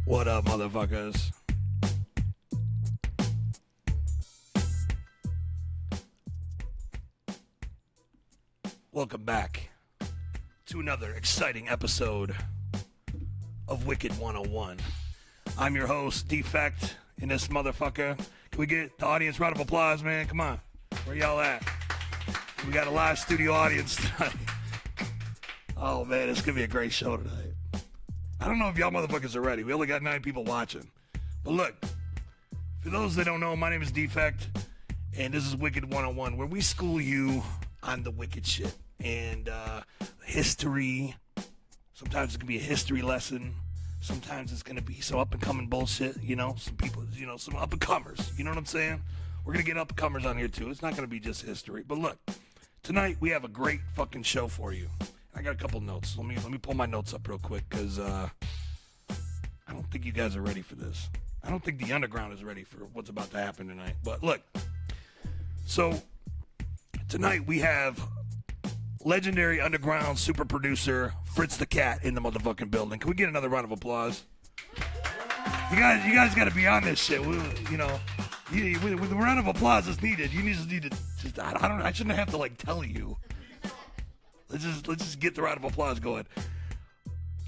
What up, motherfuckers? Welcome back to another exciting episode of Wicked 101. I'm your host, Defekt, in this motherfucker. Can we get the audience round of applause, man? Come on. Where y'all at? We got a live studio audience tonight. Oh, man, it's going to be a great show tonight. I don't know if y'all motherfuckers are ready. We only got 9 people watching. But look, for those that don't know, my name is Defekt, and this is Wicked 101, where we school you on the wicked shit. And history, sometimes it can be a history lesson. Sometimes it's going to be some up-and-coming bullshit, you know, some people, you know, some up-and-comers. You know what I'm saying? We're going to get up-and-comers on here, too. It's not going to be just history. But look, tonight we have a great fucking show for you. I got a couple notes. Let me pull my notes up real quick, because I don't think you guys are ready for this. I don't think the underground is ready for what's about to happen tonight. But look, so tonight we have legendary underground super producer Fritz the Cat in the motherfucking building. Can we get another round of applause? You guys got to be on this shit. You know, with a round of applause is needed. You need to just I shouldn't have to like tell you. Let's just get the round of applause going.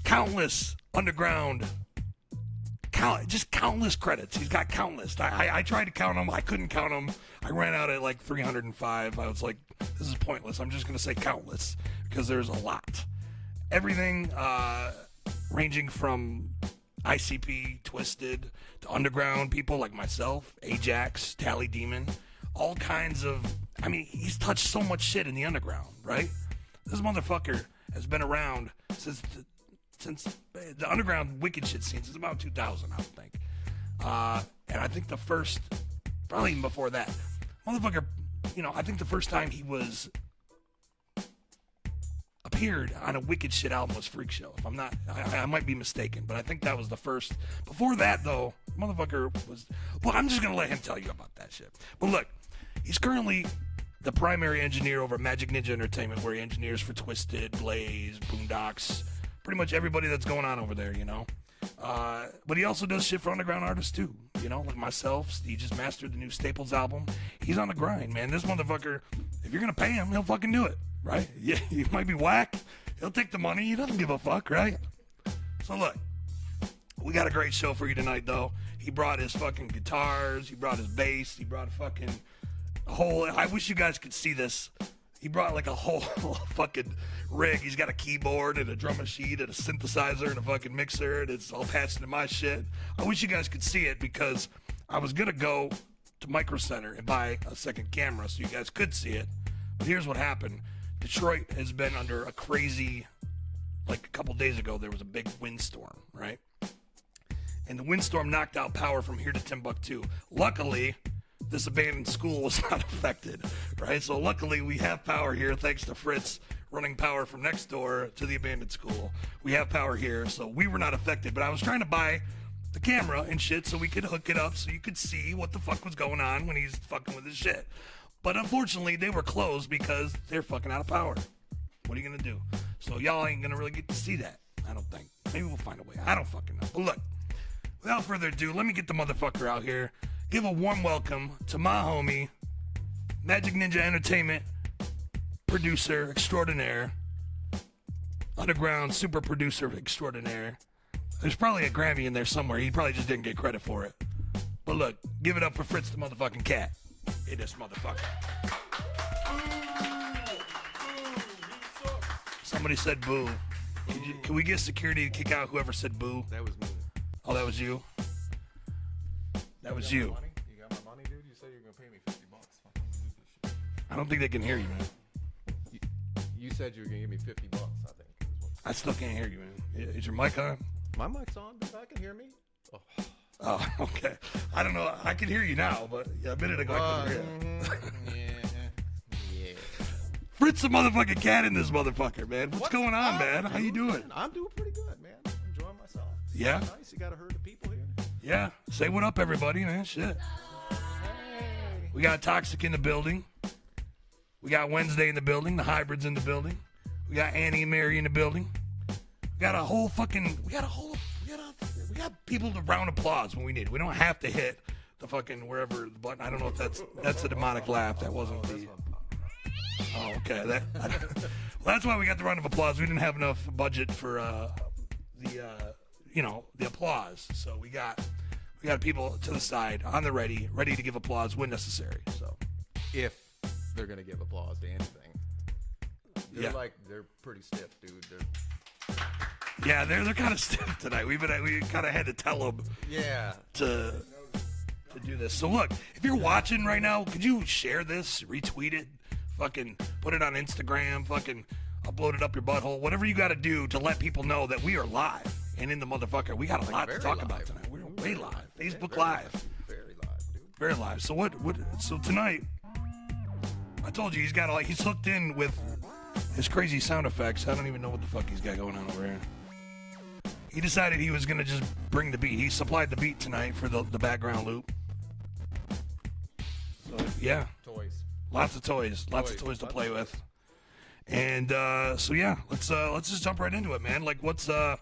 Countless underground, countless credits. He's got countless. I tried to count them. I couldn't count them. I ran out at like 305. I was like, this is pointless. I'm just going to say countless because there's a lot. Everything ranging from ICP, Twisted, to underground people like myself, Ajax, Tally Demon, all kinds of, I mean, he's touched so much shit in the underground, right? This motherfucker has been around since the underground wicked shit scene since about 2000, I would think. And I think the first, probably even before that, motherfucker, you know, I think the first time he was appeared on a wicked shit album was Freak Show. If I'm not, I might be mistaken, but I think that was the first. Before that, though, motherfucker was, well, I'm just going to let him tell you about that shit. But look, he's currently the primary engineer over Magic Ninja Entertainment, where he engineers for Twisted, Blaze, Boondocks, pretty much everybody that's going on over there, you know. But he also does shit for underground artists too, you know, like myself. He just mastered the new Staples album. He's on the grind, man. This motherfucker, if you're gonna pay him, he'll fucking do it, right? Yeah, he might be whack. He'll take the money. He doesn't give a fuck, right? So look, we got a great show for you tonight, though. He brought his fucking guitars. He brought his bass. He brought a fucking whole. I wish you guys could see this. He brought like a whole fucking rig. He's got a keyboard and a drum machine and a synthesizer and a fucking mixer, and it's all patched into my shit. I wish you guys could see it because I was gonna go to Micro Center and buy a second camera so you guys could see it. But here's what happened. Detroit has been under a crazy, like a couple days ago, there was a big windstorm, right? And the windstorm knocked out power from here to Timbuktu. Luckily, this abandoned school was not affected, right? So luckily we have power here thanks to Fritz running power from next door to the abandoned school. We have power here, so we were not affected. But I was trying to buy the camera and shit so we could hook it up so you could see what the fuck was going on when he's fucking with his shit. But unfortunately, they were closed because they're fucking out of power. What are you gonna do? So y'all ain't gonna really get to see that, I don't think. Maybe we'll find a way. I don't fucking know. But look, without further ado, let me get the motherfucker out here. Give a warm welcome to my homie, Magic Ninja Entertainment producer extraordinaire, underground super producer extraordinaire. There's probably a Grammy in there somewhere. He probably just didn't get credit for it. But look, give it up for Fritz the motherfucking Cat. Hey, this motherfucker. Somebody said boo. Can we get security to kick out whoever said boo? That was me. Oh, that was you? That was you. You got my money, dude? You said you were going to pay me $50. Fucking do this shit. I don't think they can hear you, man. You said you were going to give me $50, I think. I still can't hear you, man. Is your mic on? My mic's on, dude. I can hear me. Oh, okay. I don't know. I can hear you now, but a minute ago I couldn't hear you. Yeah. Fritz the motherfucking Cat in this motherfucker, man. What's going on, man? How you doing? I'm doing pretty good, man. Enjoying myself. Yeah? Nice. You got a herd of people here. Yeah. Say what up, everybody, man. Shit. Hey. We got Toxic in the building. We got Wednesday in the building. The Hybrids in the building. We got Annie and Mary in the building. We got a whole fucking. We got We got people to round applause when we need it. We don't have to hit the fucking wherever the button. I don't know if that's a demonic laugh. That wasn't the. Oh, okay. Well, that's why we got the round of applause. We didn't have enough budget for the applause. So we got people to the side on the ready to give applause when necessary. So If they're gonna give applause to anything, they're pretty stiff, dude. they're kind of stiff tonight. We kind of had to tell them to do this. So look, if you're watching right now, could you share this, retweet it, fucking put it on Instagram, fucking upload it up your butthole, whatever you got to do to let people know that we are live and in the motherfucker. We got a lot to talk about tonight. We're way live. Facebook Live. Very live, dude. Very live. So so tonight, I told you he's hooked in with his crazy sound effects. I don't even know what the fuck he's got going on over here. He decided he was going to just bring the beat. He supplied the beat tonight for the background loop. So, yeah. Toys. Lots of toys to play with. And let's just jump right into it, man. Like, so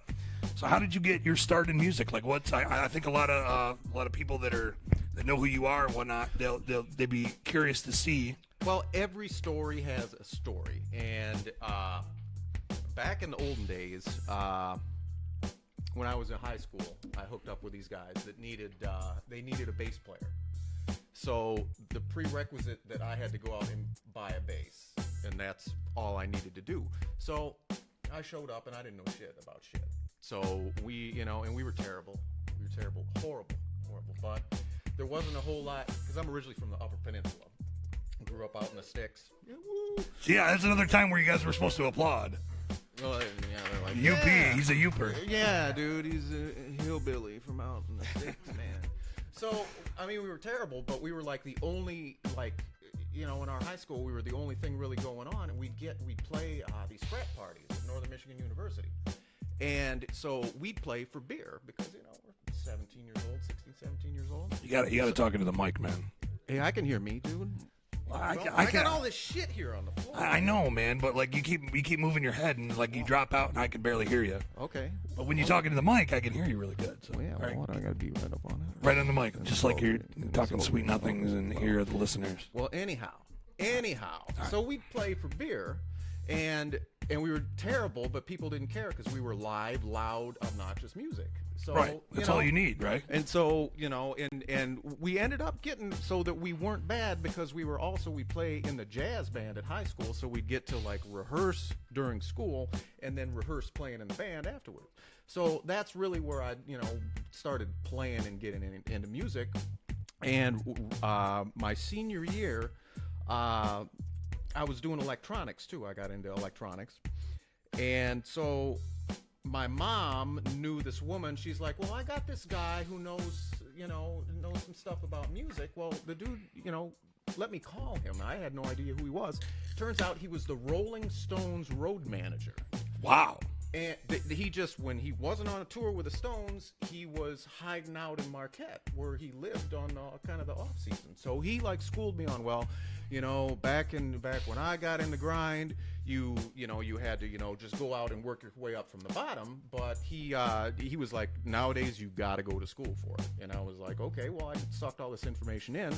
how did you get your start in music? Like, I think a lot of people that know who you are and whatnot, they'd be curious to see. Well, every story has a story, and back in the olden days, when I was in high school, I hooked up with these guys that needed a bass player. So the prerequisite that I had to go out and buy a bass, and that's all I needed to do. So I showed up and I didn't know shit about shit. So we were terrible. We were terrible, horrible. But there wasn't a whole lot, because I'm originally from the Upper Peninsula. I grew up out in the sticks. Yeah, that's another time where you guys were supposed to applaud. Well, yeah, they're like, UP, he's a Youper. Yeah, dude, he's a hillbilly from out in the sticks, man. So, I mean, we were terrible, but we were like the only, in our high school, we were the only thing really going on, and we'd play these frat parties at Northern Michigan University. And so we'd play for beer because, we're 17 years old, 16, 17 years old. You got to talk into the mic, man. Hey, I can hear me, dude. I got all this shit here on the floor. I know, man, but like you keep moving your head and like you drop out and I can barely hear you. Okay. But when you're talking to the mic, I can hear you really good. So, what I gotta be right up on it? Right on the mic, just like you're talking sweet nothings in the ear of the listeners. Well, anyhow, so we'd play for beer, and we were terrible, but people didn't care because we were live, loud, obnoxious music. So, right. That's all you need, right? And so, and we ended up getting so that we weren't bad because we play in the jazz band at high school, so we'd get to like rehearse during school and then rehearse playing in the band afterwards. So that's really where I, started playing and getting into music. And my senior year, I was doing electronics too. I got into electronics. And so my mom knew this woman. She's like, well, I got this guy who knows some stuff about music. Well, the dude, let me call him. I had no idea who he was. Turns out he was the Rolling Stones road manager. Wow. And when he wasn't on a tour with the Stones, he was hiding out in Marquette, where he lived on kind of the off season. So he schooled me on, back when I got in the grind, you had to just go out and work your way up from the bottom. But he was like, nowadays you got to go to school for it. And I was like, okay, well, I sucked all this information in.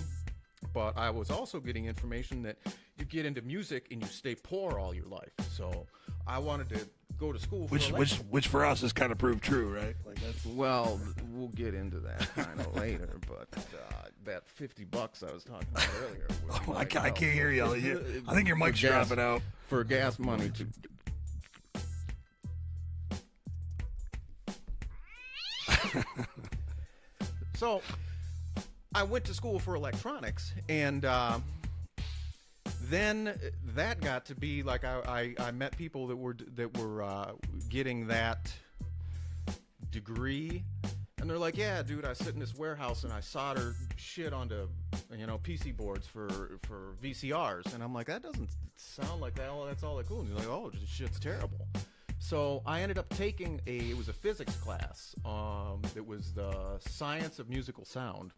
But I was also getting information that you get into music and you stay poor all your life. So I wanted to go to school for which for us has kind of proved true, right? Well, we'll get into that kind of later, but that $50 I was talking about earlier. I can't hear you. I think your mic's dropping out. For gas money to... So I went to school for electronics, and then that got to be like I met people that were getting that degree, and they're like, yeah, dude, I sit in this warehouse and I solder shit onto PC boards for VCRs, and I'm like, that doesn't sound like that. That's all that cool. And you're like, oh, this shit's terrible. So I ended up taking it was a physics class. It was the science of musical sound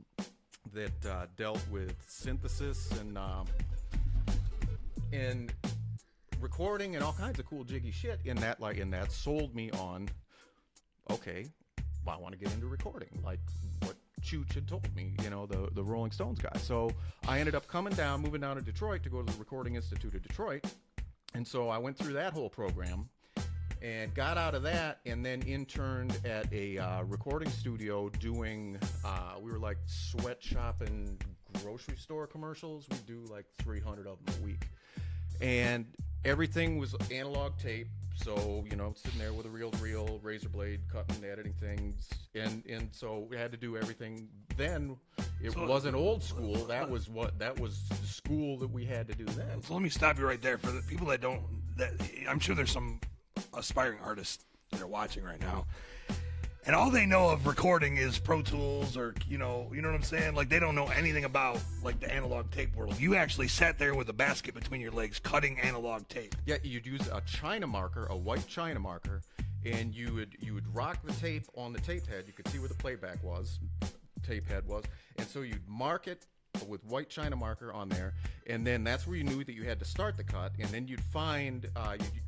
that dealt with synthesis and recording and all kinds of cool jiggy shit. And that sold me on, okay, I want to get into recording, like what Chooch had told me, you know, the Rolling Stones guy. So I ended up moving down to Detroit to go to the Recording Institute of Detroit. And so I went through that whole program and got out of that, and then interned at a recording studio doing, we were like sweatshop and grocery store commercials. We do like 300 of them a week. And everything was analog tape. So, you know, sitting there with a reel-to-reel, razor blade, cutting, editing things. And so we had to do everything. Then it wasn't old school. That was the school that we had to do then. So let me stop you right there. For the people that don't, I'm sure there's some aspiring artists that are watching right now, and all they know of recording is Pro Tools, or you know what I'm saying? Like, they don't know anything about like the analog tape world. You actually sat there with a basket between your legs cutting analog tape. Yeah, you'd use a China marker, a white China marker, and you would rock the tape on the tape head. You could see where the playback tape head was, and so you'd mark it with white China marker on there, and then that's where you knew that you had to start the cut. And then you'd find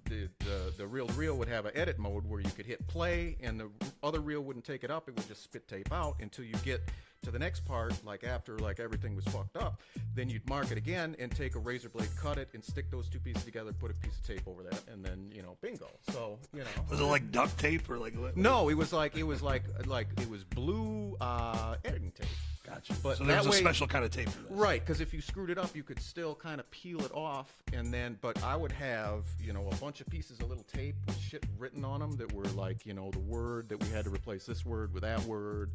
the reel would have an edit mode where you could hit play, and the other reel wouldn't take it up. It would just spit tape out until you get to the next part, like after like everything was fucked up. Then you'd mark it again and take a razor blade, cut it, and stick those two pieces together, put a piece of tape over that, and then, you know, bingo. So, you know. Was it like duct tape or like what? No, it was blue editing tape. Gotcha. But so there was that a way, special kind of tape for this. Right, because if you screwed it up, you could still kind of peel it off, and then, but I would have, you know, a bunch of pieces of little tape with shit written on them that were like, you know, the word that we had to replace this word with that word.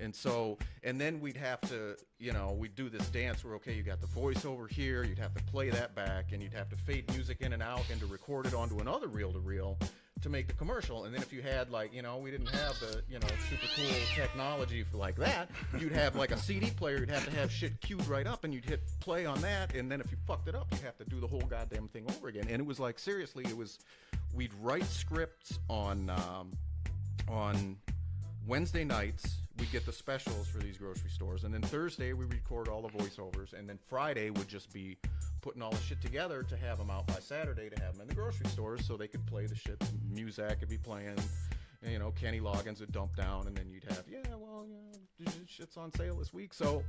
And so, and then we'd have to, you know, we'd do this dance where, okay, you got the voice over here, you'd have to play that back, and you'd have to fade music in and out and to record it onto another reel-to-reel to make the commercial. And then if you had, like, you know, we didn't have the, you know, super cool technology for like that, you'd have like a CD player, you'd have to have shit queued right up, and you'd hit play on that, and then if you fucked it up, you'd have to do the whole goddamn thing over again. And it was like, seriously, we'd write scripts on Wednesday nights. We'd get the specials for these grocery stores, and then Thursday we record all the voiceovers, and then Friday would just be putting all the shit together to have them out by Saturday to have them in the grocery stores so they could play the shit. Muzak could be playing, and, you know, Kenny Loggins would dump down, and then you'd have, shit's on sale this week. So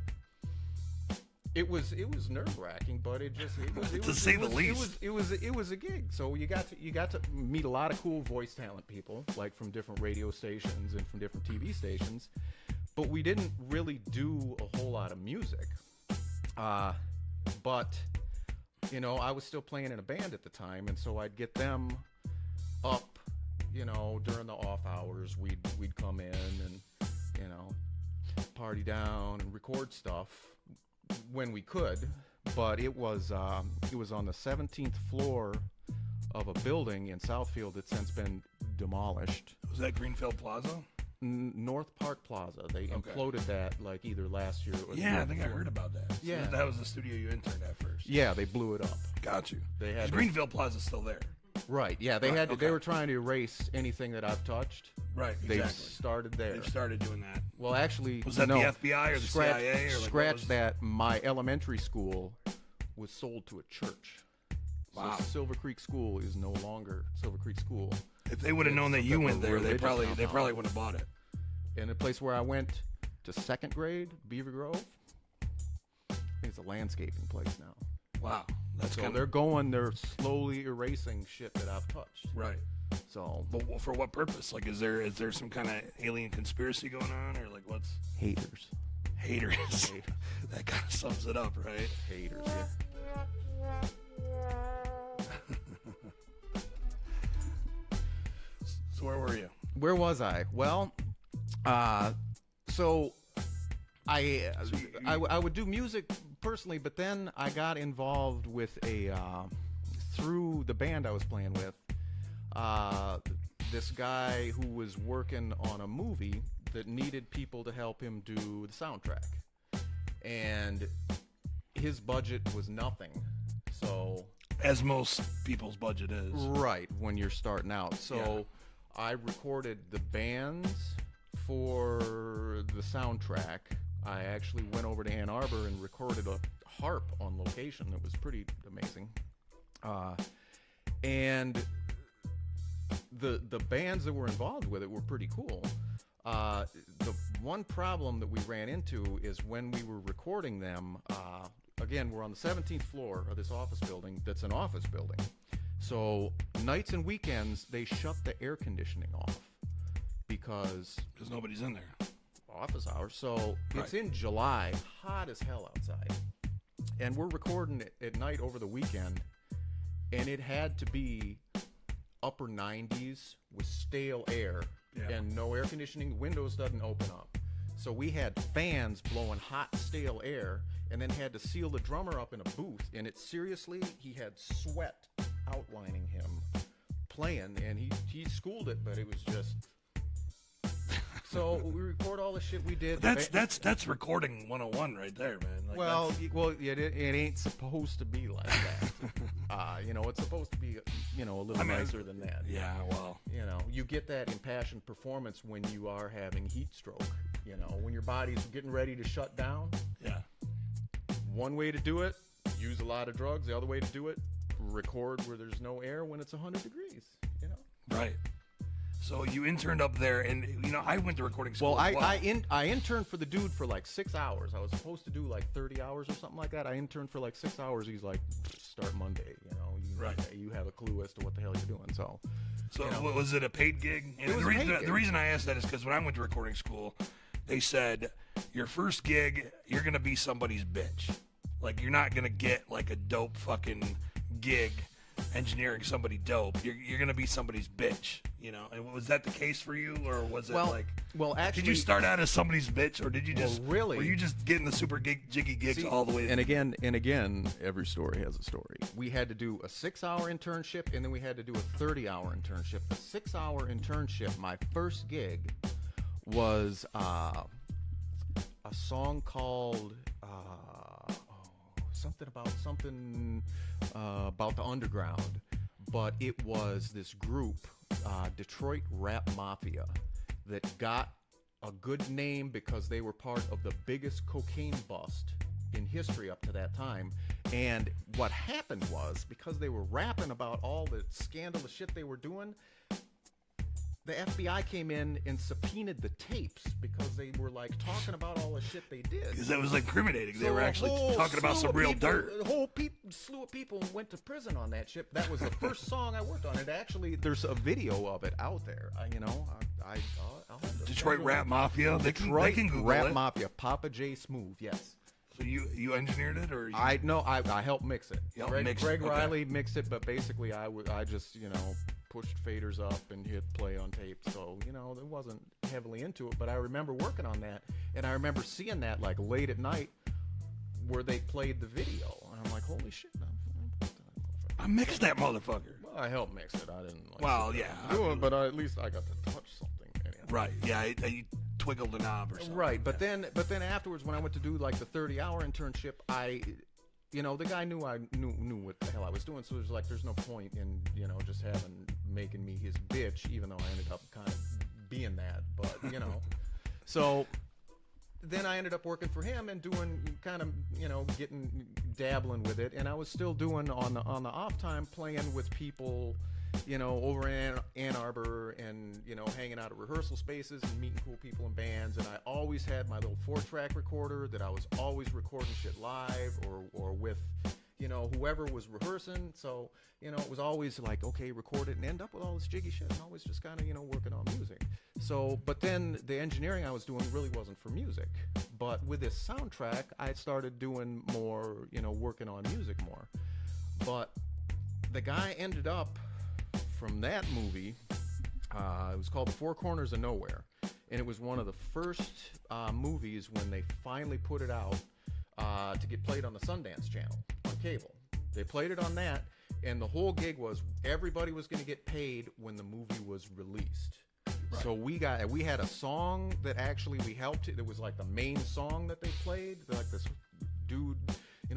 it was nerve-wracking, but it was to say the least. It was a gig. So you got to meet a lot of cool voice talent people, like from different radio stations and from different TV stations. But we didn't really do a whole lot of music. But you know, I was still playing in a band at the time, and so I'd get them up, you know, during the off hours. We'd come in and, you know, party down and record stuff when we could. But it was on the 17th floor of a building in Southfield that's since been demolished. Was that Greenfield Plaza? North Park Plaza. They imploded that like either last year or the year I think before. I heard about that. So Yeah. that was the studio you interned at first. Yeah, they blew it up. Got you. They had 'Cause Greenfield Plaza's still there. Right. Yeah, they had to, they were trying to erase anything that I've touched. Right. They Exactly. started there. They've started doing that. Well, actually, Was that no. the FBI or the CIA? Or like Scratch that. My elementary school was sold to a church. Wow. So Silver Creek School is no longer Silver Creek School. If they would have known that It's you like went a there, they religious probably compound. would have bought it. And the place where I went to second grade, Beaver Grove, I think it's a landscaping place now. Wow. That's So kind they're slowly erasing shit that I've touched. right. So But for what purpose? Like, is there some kind of alien conspiracy going on, or like what's haters. haters? That kind of sums it up, right? Haters, yeah. So where were you? Where was I? Well, so I would do music personally, but then I got involved with through the band I was playing with, this guy who was working on a movie that needed people to help him do the soundtrack, and his budget was nothing. So, As most people's budget is. right, when you're starting out. So I recorded the bands for the soundtrack. I actually went over to Ann Arbor and recorded a harp on location. It was pretty amazing. And the bands that were involved with it were pretty cool. The one problem that we ran into is when we were recording them, again, we're on the 17th floor of this office building that's an office building. So nights and weekends, they shut the air conditioning off because nobody's in there. Office hours. So it's in July, hot as hell outside. And we're recording it at night over the weekend, and it had to be upper 90s with stale air and no air conditioning. Windows doesn't open up. So we had fans blowing hot, stale air, and then had to seal the drummer up in a booth. And it seriously, he had sweat outlining him playing, and he schooled it, but it was just... So we record all the shit we did. That's recording 101 right there, man. Like it ain't supposed to be like that. It's supposed to be, a little nicer than that. Yeah, well. You get that impassioned performance when you are having heat stroke. When your body's getting ready to shut down. Yeah. One way to do it, use a lot of drugs. The other way to do it, record where there's no air when it's 100 degrees. Right. So you interned up there, and I went to recording school. Well, I interned for the dude for like 6 hours. I was supposed to do like 30 hours or something like that. I interned for like 6 hours. He's like, start Monday. You have a clue as to what the hell you're doing. So was it a paid gig? And the reason I asked that is because when I went to recording school, they said your first gig, you're gonna be somebody's bitch. Like you're not gonna get like a dope fucking gig engineering somebody dope. You're gonna be somebody's bitch, And was that the case for you, or was it actually, did you start out as somebody's bitch, or did you just really? Were you just getting the super jiggy gigs all the way? And again, every story has a story. We had to do a 6-hour internship, and then we had to do a 30-hour internship. The 6-hour internship, my first gig, was a song called something about the underground, but it was this group, Detroit Rap Mafia, that got a good name because they were part of the biggest cocaine bust in history up to that time. And what happened was, because they were rapping about all the scandalous shit they were doing, the FBI came in and subpoenaed the tapes because they were like talking about all the shit they did. Because that was incriminating. They were actually talking about some real dirt. A whole slew of people went to prison on that shit. That was the first song I worked on. It actually, there's a video of it out there. I'll Detroit Rap Mafia. They can Google Rap it. Mafia. Papa J Smooth. Yes. So you engineered it, or I helped mix it. Greg Riley mixed it, but basically I just pushed faders up and hit play on tape. So it wasn't heavily into it, but I remember working on that, and I remember seeing that like late at night where they played the video, and I'm like, holy shit! I mixed that motherfucker. Well, I helped mix it. I didn't. But at least I got to touch something. Anyhow. Right? Yeah. You twiggled the knob or something. Right, but then afterwards, when I went to do like the 30-hour internship, the guy knew I knew what the hell I was doing, so there's no point in just making me his bitch, even though I ended up kind of being that. But so then I ended up working for him and doing kind of dabbling with it, and I was still doing on the off time playing with people. Over in Ann Arbor, and hanging out at rehearsal spaces and meeting cool people in bands. And I always had my little 4-track recorder that I was always recording shit live or with whoever was rehearsing. So it was always like, okay, record it and end up with all this jiggy shit, and always just kind of working on music. So but then the engineering I was doing really wasn't for music, but with this soundtrack I started doing more, working on music more. But the guy ended up from that movie, it was called The Four Corners of Nowhere, and it was one of the first movies when they finally put it out to get played on the Sundance Channel on cable. They played it on that, and the whole gig was everybody was going to get paid when the movie was released. Right. So we had a song that actually we helped. It was like the main song that they played, like this dude.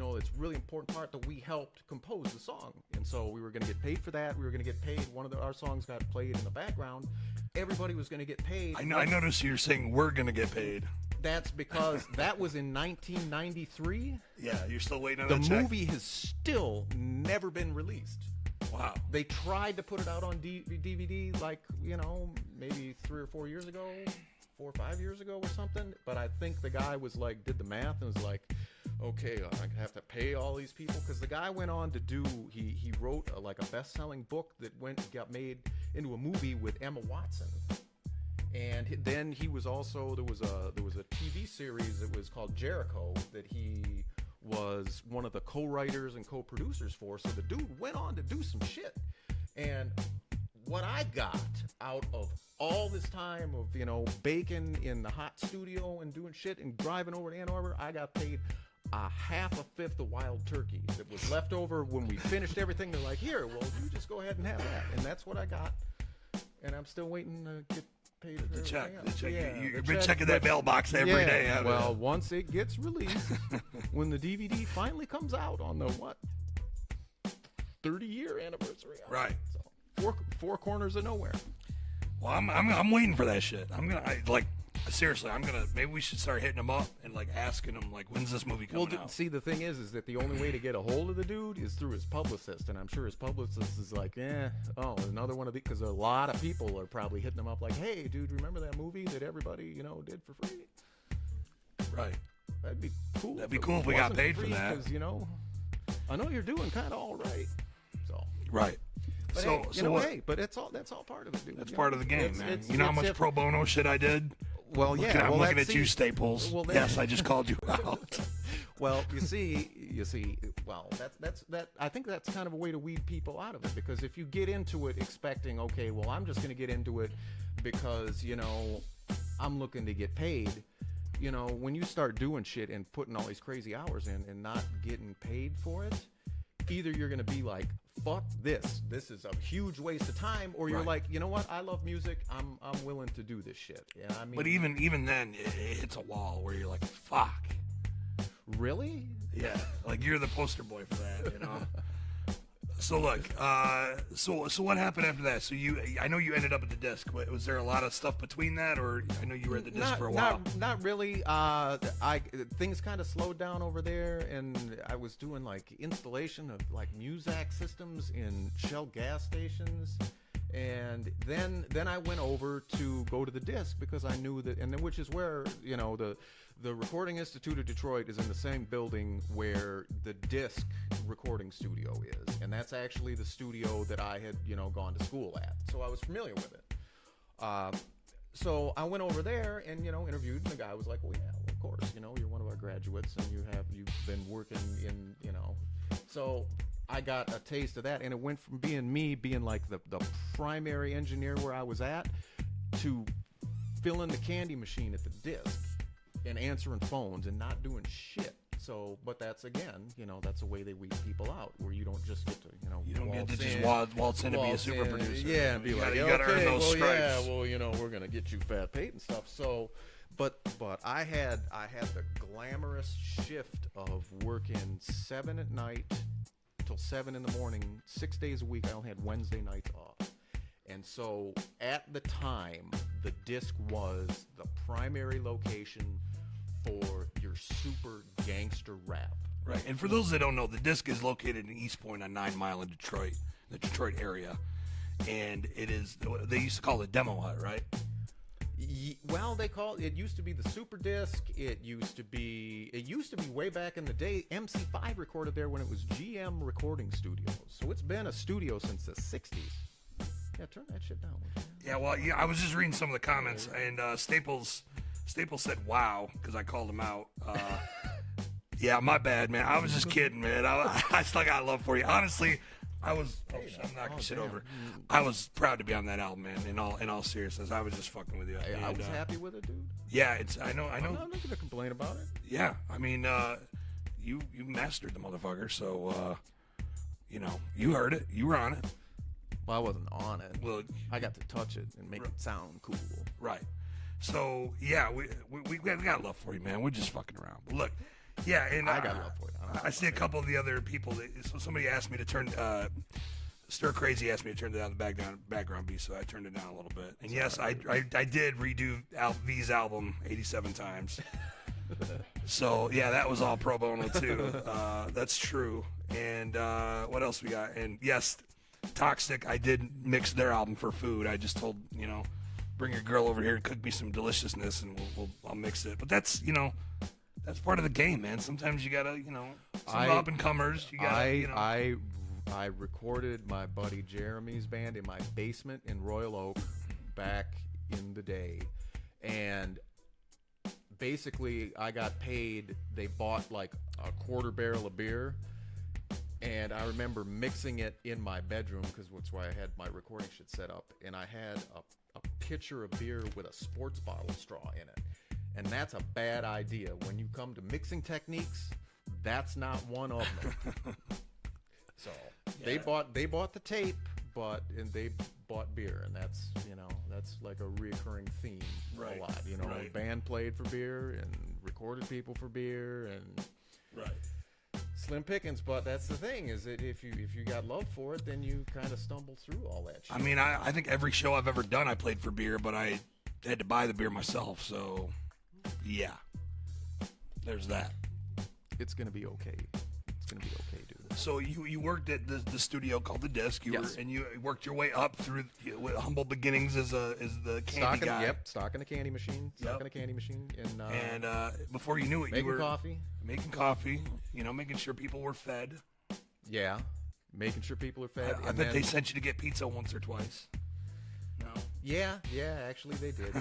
It's really important part that we helped compose the song. And so we were going to get paid for that. We were going to get paid. One of our songs got played in the background. Everybody was going to get paid. I noticed you're saying we're going to get paid. That's because that was in 1993. Yeah, you're still waiting on the that check? movie has still never been released. Wow. They tried to put it out on DVD like, maybe 3 or 4 years ago. 4 or 5 years ago or something. But I think the guy was like, did the math and was like, okay, I have to pay all these people, because the guy went on to do. He wrote like a best-selling book that got made into a movie with Emma Watson. And then he was also there was a TV series that was called Jericho that he was one of the co-writers and co-producers for. So the dude went on to do some shit. And what I got out of all this time of, baking in the hot studio and doing shit and driving over to Ann Arbor, I got paid a fifth of wild turkey that was left over when we finished everything. They're like, here, well, you just go ahead and have that. And that's what I got. And I'm still waiting to get paid for The check. Yeah, You've been checking that mailbox every day. Haven't Well, you? once it gets released, when the DVD finally comes out on the 30-year anniversary. Right. So, four corners of nowhere. Well, I'm waiting for that shit. Seriously, maybe we should start hitting him up and like asking him like, when's this movie coming out? See, the thing is that the only way to get a hold of the dude is through his publicist, and I'm sure his publicist is like, another one of these, because a lot of people are probably hitting him up like, hey, dude, remember that movie that everybody did for free? Right. That'd be cool. That'd be cool if we got paid for that. Because I know you're doing kind of all right. So. Right. But but that's all part of it, dude. That's part of the game, man. You know how much pro bono shit I did? Well, yeah. I'm looking at you, Staples. Well, yes, I just called you out. Well, you see. Well, that's I think that's kind of a way to weed people out of it, because if you get into it expecting, okay, well, I'm just going to get into it because I'm looking to get paid. When you start doing shit and putting all these crazy hours in and not getting paid for it, either you're going to be like, fuck this is a huge waste of time, or you're like, you know what, I love music, I'm willing to do this shit. Yeah, I mean, but even then, it's a wall where you're like, fuck. Really? Yeah, like you're the poster boy for that, So look, so what happened after that? So I know you ended up at the disc. Was there a lot of stuff between that, or I know you were at the disc for a while? Not really. Things kind of slowed down over there, and I was doing like installation of like Muzak systems in Shell gas stations, and then I went over to go to the disc because I knew that, and then which is where the Recording Institute of Detroit is in the same building where the disc recording studio is, and that's actually the studio that I had gone to school at, so I was familiar with it. So I went over there and interviewed, and the guy was like, well, yeah, well, of course, you're one of our graduates and you've been working in so I got a taste of that, and it went from being like the primary engineer where I was at to filling the candy machine at the disc and answering phones and not doing shit. So, but that's again, that's a way they weed people out, where you don't just get to, you don't get to just waltz in and be a super producer. Yeah, and be like, you gotta earn those stripes. Yeah, well, we're gonna get you fat paid and stuff. So, but I had the glamorous shift of working 7 at night till 7 in the morning, 6 days a week. I only had Wednesday nights off. And so at the time, the disc was the primary location for your super gangster rap. Right. And for those that don't know, the disc is located in East Point on 9 Mile in Detroit, the Detroit area. And they used to call it Demo Hut, right? Well, it used to be the Super Disc. It used to be way back in the day. MC5 recorded there when it was GM Recording Studios. So it's been a studio since the 60s. Yeah, turn that shit down. Yeah, well, I was just reading some of the comments, and Staples said, wow, because I called him out. Yeah, my bad, man. I was just kidding, man. I still got love for you. Honestly, I was. Oh, I'm knocking shit over. I was proud to be on that album, man. In all seriousness, I was just fucking with you. I was happy with it, dude. Yeah, I know. I'm not gonna complain about it. Yeah, I mean, you mastered the motherfucker, so you heard it. You were on it. Well, I wasn't on it. Well, I got to touch it and make it sound cool. Right. So yeah, we got love for you, man. We're just fucking around. But look, yeah, and I got love for you. I see a couple of the other people. So somebody asked me to turn. Stir Crazy asked me to turn down the background beat, so I turned it down a little bit. And yes, I did redo V's album 87 times. So yeah, that was all pro bono too. That's true. And what else we got? And yes, Toxic, I did mix their album for Food. I just told bring your girl over here and cook me some deliciousness, and I'll mix it. But that's that's part of the game, man. Sometimes you gotta some up and comers. You gotta I recorded my buddy Jeremy's band in my basement in Royal Oak back in the day, and basically I got paid. They bought like a quarter barrel of beer, and I remember mixing it in my bedroom because that's why I had my recording shit set up, and I had a pitcher of beer with a sports bottle straw in it, and that's a bad idea. When you come to mixing techniques, that's not one of them. So they bought the tape, and they bought beer, and that's like a reoccurring theme a lot. Right. Band played for beer and recorded people for beer and slim pickings. But that's the thing, is that if you got love for it, then you kind of stumble through all that shit. I mean, I think every show I've ever done, I played for beer, but I had to buy the beer myself. So yeah, there's that. It's gonna be okay. It's gonna be okay, dude. So you worked at the studio called The Disc. You worked your way up through with humble beginnings as the candy guy. Stocking a candy machine. And before you knew it, making you were coffee. Making coffee. Making sure people were fed. Yeah, making sure people are fed. I bet they sent you to get pizza once or twice. No. Yeah, actually they did.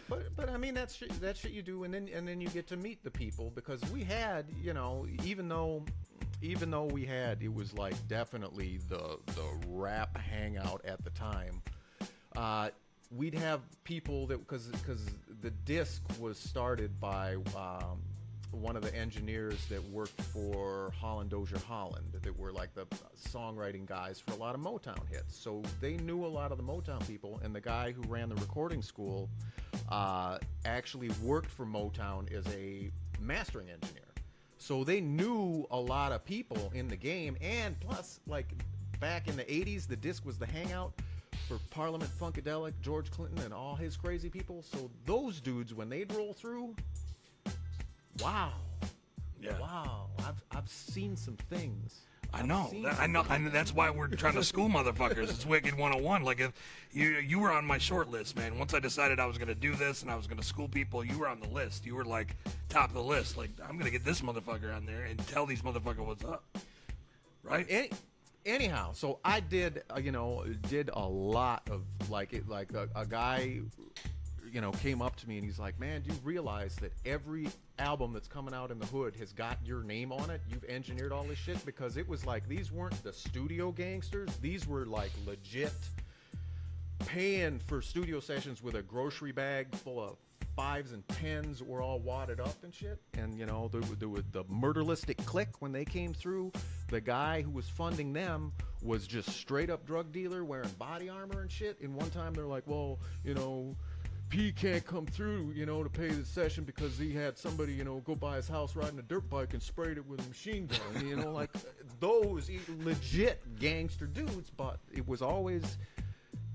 But I mean that's shit you do, and then you get to meet the people, because we had, even though we had, it was like definitely the rap hangout at the time. We'd have people that, because the Disc was started by one of the engineers that worked for Holland Dozier Holland, that were like the songwriting guys for a lot of Motown hits. So they knew a lot of the Motown people, and the guy who ran the recording school actually worked for Motown as a mastering engineer. So they knew a lot of people in the game, and plus, like, back in the 80s, the Disc was the hangout for Parliament Funkadelic, George Clinton, and all his crazy people. So those dudes, when they'd roll through, wow. Yeah. Wow. I've seen some things. I know. That's why we're trying to school motherfuckers. It's Wicked 101. Like, if you were on my short list, man. Once I decided I was going to do this and I was going to school people, you were on the list. You were like top of the list. Like, I'm going to get this motherfucker on there and tell these motherfuckers what's up. Right? Anyhow, so I did a lot of a guy, came up to me and he's like, man, do you realize that every album that's coming out in the hood has got your name on it? You've engineered all this shit? Because it was like, these weren't the studio gangsters. These were like legit paying for studio sessions with a grocery bag full of 5s and 10s were all wadded up and shit. And there was the Murderlistic Clique. When they came through, the guy who was funding them was just straight up drug dealer wearing body armor and shit. And one time they're like, well, P can't come through, to pay the session because he had somebody, go by his house riding a dirt bike and sprayed it with a machine gun. Like those legit gangster dudes. But it was always,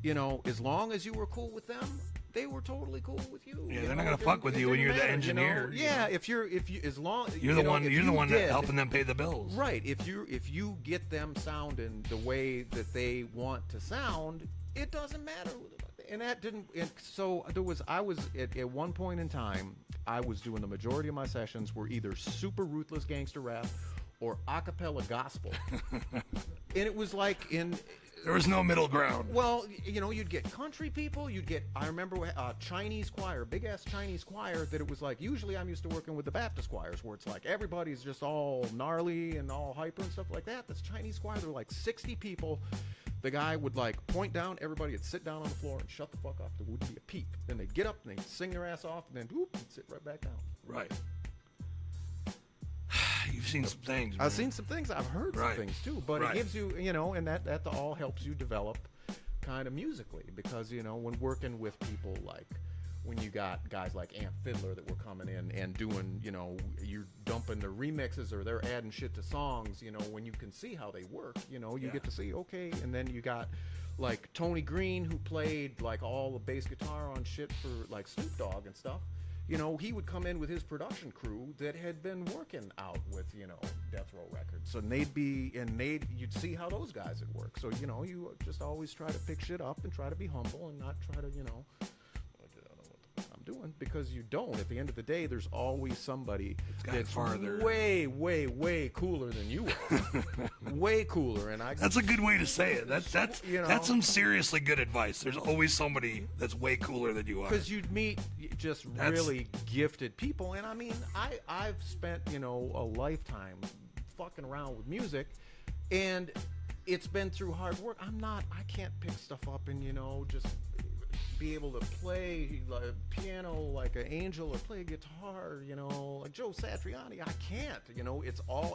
as long as you were cool with them, they were totally cool with you. Yeah, they're not gonna fuck with you when you're the engineer. Yeah, if as long you're the one that helping them pay the bills. Right. If you get them sounding the way that they want to sound, it doesn't matter. And that didn't. And so I was at one point in time, I was doing the majority of my sessions were either super ruthless gangster rap or a cappella gospel, and it was like there was no middle ground. Well, you'd get country people, I remember a Chinese choir, big ass Chinese choir, that it was like, usually I'm used to working with the Baptist choirs where it's like everybody's just all gnarly and all hyper and stuff like that. This Chinese choir, there were like 60 people. The guy would like point down, everybody would sit down on the floor and shut the fuck up. There wouldn't be a peep. Then they'd get up and they'd sing their ass off, and then whoop, and sit right back down. Right. You've seen some things, man. I've seen some things. I've heard some things too. But it gives you, and that all helps you develop kind of musically, because when working with people, like when you got guys like Amp Fiddler that were coming in and doing, you're dumping the remixes or they're adding shit to songs, when you can see how they work, you get to see, okay. And then you got like Tony Green, who played like all the bass guitar on shit for like Snoop Dogg and stuff. you know, he would come in with his production crew that had been working out with, you know, Death Row Records. So you'd see how those guys would work. So, you know, you just always try to pick shit up and try to be humble and not try to, you know, I don't know what I'm doing, because you don't. At the end of the day, there's always somebody that's farther. way, way, way cooler than you are. Way cooler. And That's a good way to say it. That's you know, that's some seriously good advice. There's always somebody that's way cooler than you are. because you'd meet just really gifted people. And I mean, I've spent, you know, a lifetime fucking around with music, and it's been through hard work. I can't pick stuff up and, you know, just be able to play like piano like an angel or play a guitar, you know, like Joe Satriani. I can't, you know,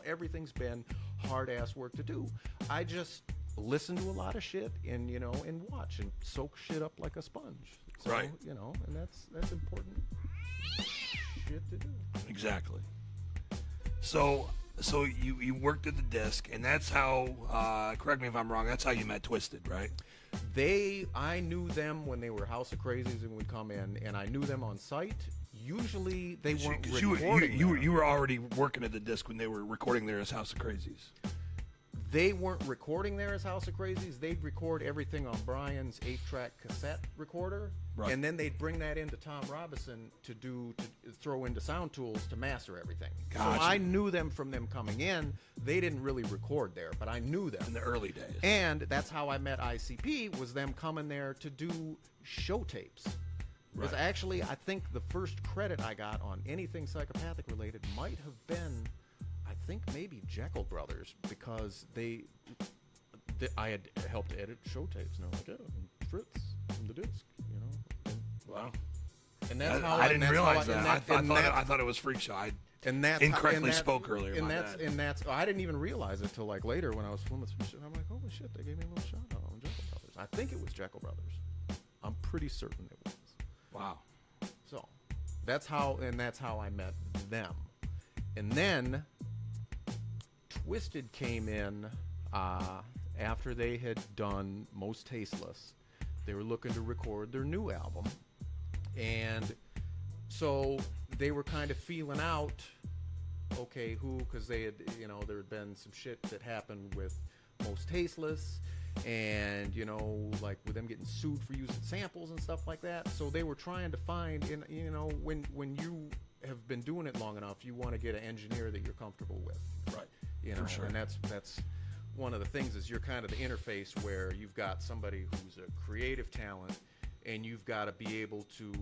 everything's been hard ass work to do. I just listen to a lot of shit and, you know, and watch and soak shit up like a sponge. So, Right. You know, and that's important shit to do. Exactly. So you worked at the disc, and that's how, correct me if I'm wrong, that's how you met Twisted, right? I knew them when they were House of Crazies and would come in, and I knew them on site. Usually they weren't Because recording. you were already working at the disc when they were recording there as House of Crazies. They weren't recording there as House of Crazies. They'd record everything on Brian's 8-track cassette recorder, Right. and then they'd bring that into Tom Robinson to throw into Sound Tools to master everything. Gotcha. So I knew them from them coming in. They didn't really record there, but I knew them In the early days. And that's how I met ICP, was them coming there to do show tapes. Because Right. actually, I think the first credit I got on anything psychopathic related might have been, I think maybe Jekyll Brothers, because I had helped edit show tapes, and they're like, yeah, and Fritz from the disc, you know. Wow. And that's how I didn't realize that. I I thought it was Freak Show. I and that's incorrectly how, spoke earlier. And my that's bad. and that's I didn't even realize it till like later when I was filming some shit. I'm like, holy shit, they gave me a little shout out on Jekyll Brothers. I think it was Jekyll Brothers. I'm pretty certain it was. Wow. So that's how I met them. And then Twisted came in after they had done Most Tasteless. They were looking to record their new album, and so they were kind of feeling out, okay, because they had, you know, there had been some shit that happened with Most Tasteless, and, you know, like with them getting sued for using samples and stuff like that. So they were trying to find, you know, when you have been doing it long enough, you want to get an engineer that you're comfortable with. Right. You know, For sure. and that's one of the things, is you're kind of the interface where you've got somebody who's a creative talent, and you've got to be able to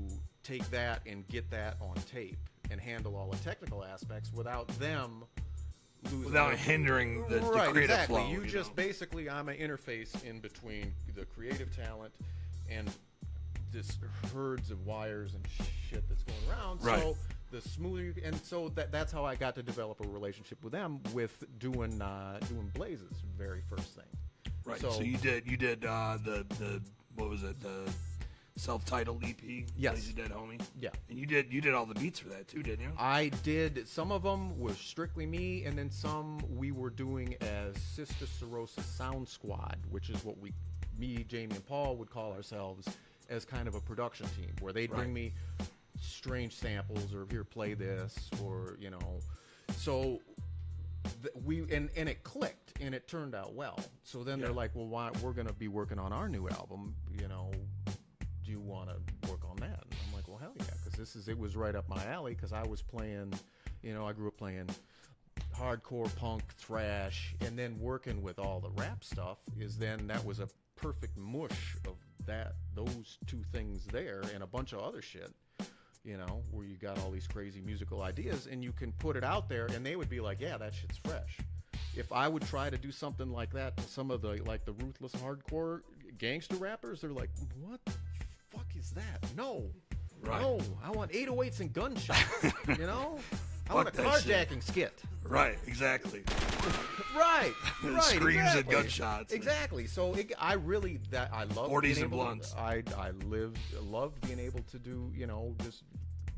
take that and get that on tape and handle all the technical aspects without them losing Without their- hindering the right, creative exactly. flow. You just know? basically, I'm an interface in between the creative talent and this herds of wires and shit that's going around. Right. So the smoother you, and so that's how I got to develop a relationship with them, with doing Blaze's very first thing. Right. So you did the what was it, the self-titled EP? Yes. Lazy Dead Homie. Yeah. And you did all the beats for that too, didn't you? I did. Some of them was strictly me, and then some we were doing as Sister Cirrhosis Sound Squad, which is what me, Jamie, and Paul would call ourselves, as kind of a production team, where they'd bring me strange samples, or here, play this, or, you know. So and it clicked, and it turned out well. So then they're like, well, why, we're going to be working on our new album, you know, do you want to work on that? And I'm like, well, hell yeah, because it was right up my alley, because I was playing, you know, I grew up playing hardcore punk, thrash, and then working with all the rap stuff, that was a perfect mush of those two things there, and a bunch of other shit, you know, where you got all these crazy musical ideas, and you can put it out there, and they would be like, yeah, that shit's fresh. If I would try to do something like that to some of the ruthless hardcore gangster rappers, they're like, what the fuck is that? No. Right. No, I want 808s and gunshots, you know? I want a that shit. carjacking skit. Right. Exactly. Right. Screams and exactly. gunshots. Exactly. So I really I love 40s being and able blunts. To, I loved being able to do, you know, just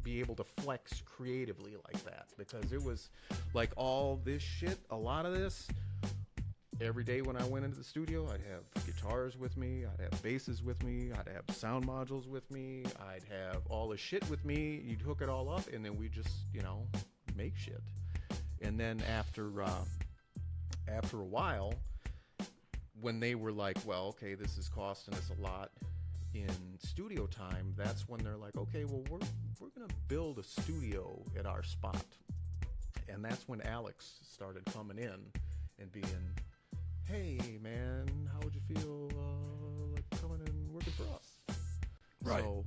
be able to flex creatively like that, because it was like all this shit, a lot of this every day when I went into the studio, I'd have guitars with me, I'd have basses with me, I'd have sound modules with me, I'd have all the shit with me. You'd hook it all up, and then we just, make shit. And then after a while, when they were like, well, okay, this is costing us a lot in studio time, that's when they're like, okay, well, we're gonna build a studio at our spot. And that's when Alex started coming in and being, hey man, how would you feel like coming and working for us? Right. So,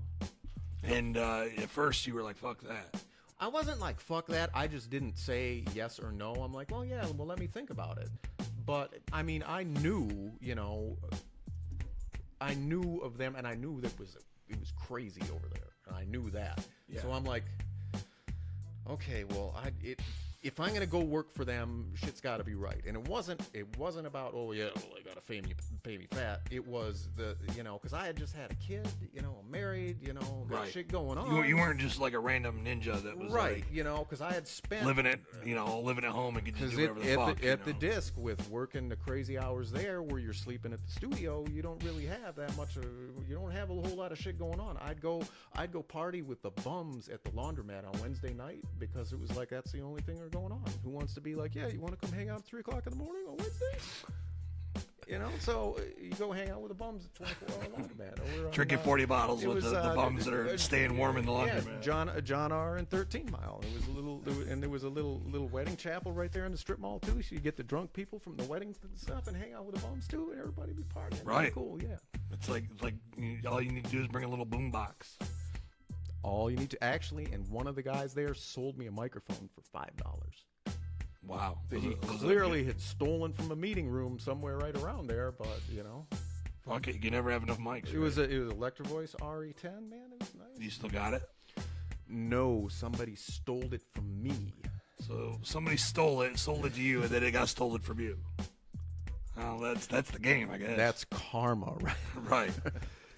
and at first you were like, fuck that. I wasn't like, fuck that. I just didn't say yes or no. I'm like, well, yeah, well, let me think about it. But I mean, I knew of them, and I knew that it was crazy over there, and I knew that. Yeah. So I'm like, okay, well, if I'm gonna go work for them, shit's got to be right. And it wasn't about, oh yeah, well, they gotta pay me fat. It was because I had just had a kid, I'm married, got Right. shit going on. You weren't just like a random ninja that was right, like because I had spent living at home and could just do whatever the fuck. at the disc, with working the crazy hours there where you're sleeping at the studio, you don't really have that much you don't have a whole lot of shit going on. I'd go party with the bums at the laundromat on Wednesday night because it was like that's the only thing going on. Who wants to be like, yeah, you want to come hang out at 3 o'clock in the morning on Wednesday? So you go hang out with the bums at 24-hour laundromat. Or Drinking 40 bottles with the bums that are staying warm in the laundromat. John R. and 13 Mile. There was a little wedding chapel right there in the strip mall too. So you get the drunk people from the weddings and stuff and hang out with the bums too, and everybody be partying. Right. Cool, yeah. It's like all you need to do is bring a little boom box. All you need to and one of the guys there sold me a microphone for $5. Wow. That he clearly had stolen from a meeting room somewhere right around there, but Fuck it, you never have enough mics. It was Electro Voice RE10, man. It was nice. You still got it? No, somebody stole it from me. So somebody stole it, sold it to you, and then it got stolen from you. Well, that's the game, I guess. That's karma, right? Right.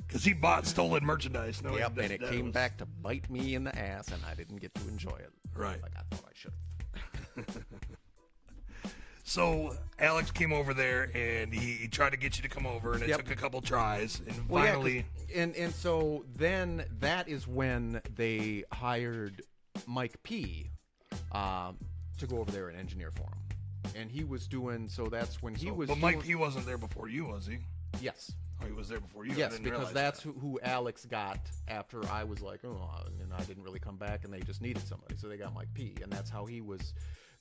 Because he bought stolen merchandise. No, yep, and it came back to bite me in the ass, and I didn't get to enjoy it. Right. Like I thought I should have. So Alex came over there, and he tried to get you to come over, and it took a couple tries, and finally... And so then that is when they hired Mike P. To go over there and engineer for him. And he was doing... So that's when he was But Mike P wasn't there before you, was he? Yes. Oh, he was there before you? Yes, because that's who Alex got after I was like, oh, and I didn't really come back, and they just needed somebody. So they got Mike P. And that's how he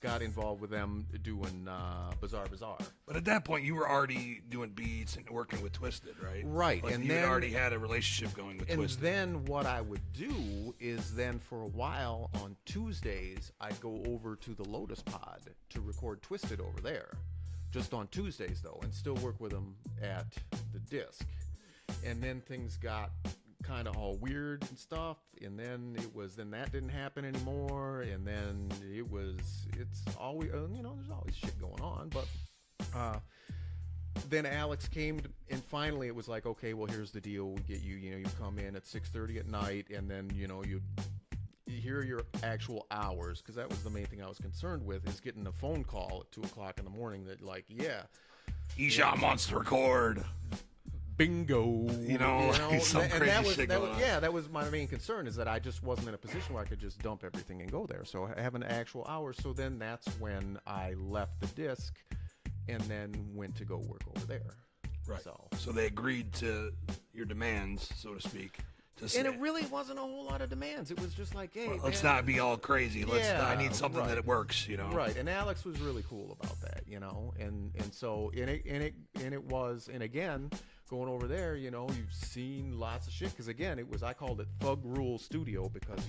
got involved with them doing Bizarre Bazaar. But at that point, you were already doing beats and working with Twisted, right? Right. Like and you then had already had a relationship going with Twisted. And then what I would do is then for a while on Tuesdays, I'd go over to the Lotus Pod to record Twisted over there. Just on Tuesdays, though, and still work with them at the disc. And then things got kind of all weird and stuff, and then that didn't happen anymore, and then it's always, there's always shit going on, but then Alex came, and finally it was like, okay, well, here's the deal. We get you, you come in at 6:30 at night, and then, you hear your actual hours, because that was the main thing I was concerned with, is getting a phone call at 2 o'clock in the morning that, like, Isham wants to record. Bingo. Some crazy shit going on. Yeah, that was my main concern, is that I just wasn't in a position where I could just dump everything and go there. So having actual hours. So then that's when I left the disc and then went to go work over there. Right. So they agreed to your demands, so to speak. And it really wasn't a whole lot of demands. It was just like, hey, well, let's not be all crazy. I need something that works, Right. And Alex was really cool about that, and so it was, and again, going over there, you've seen lots of shit. Because again, I called it Thug Rule Studio, because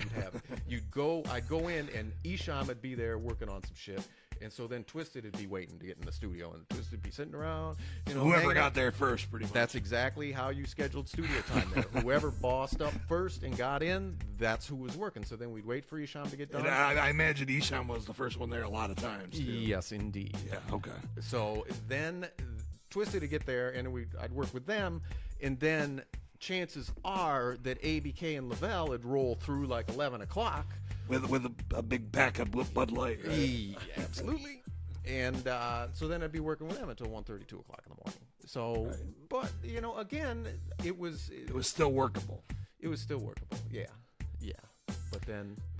I'd go in and Isham would be there working on some shit. And so then Twisted would be waiting to get in the studio, and Twisted would be sitting around. Whoever got there first, pretty much. That's exactly how you scheduled studio time there. Whoever bossed up first and got in, that's who was working. So then we'd wait for Isham to get done. And I imagine Isham was the first one there a lot of times, too. Yes, indeed. Yeah, okay. So then Twisted to get there, and I'd work with them, and then chances are that ABK and Lavelle would roll through like 11 o'clock. With a big pack of Bud Light, right? Absolutely. And so then I'd be working with them until 1:30, 2 o'clock in the morning. So, but again, it was still workable. It was still workable. Yeah. But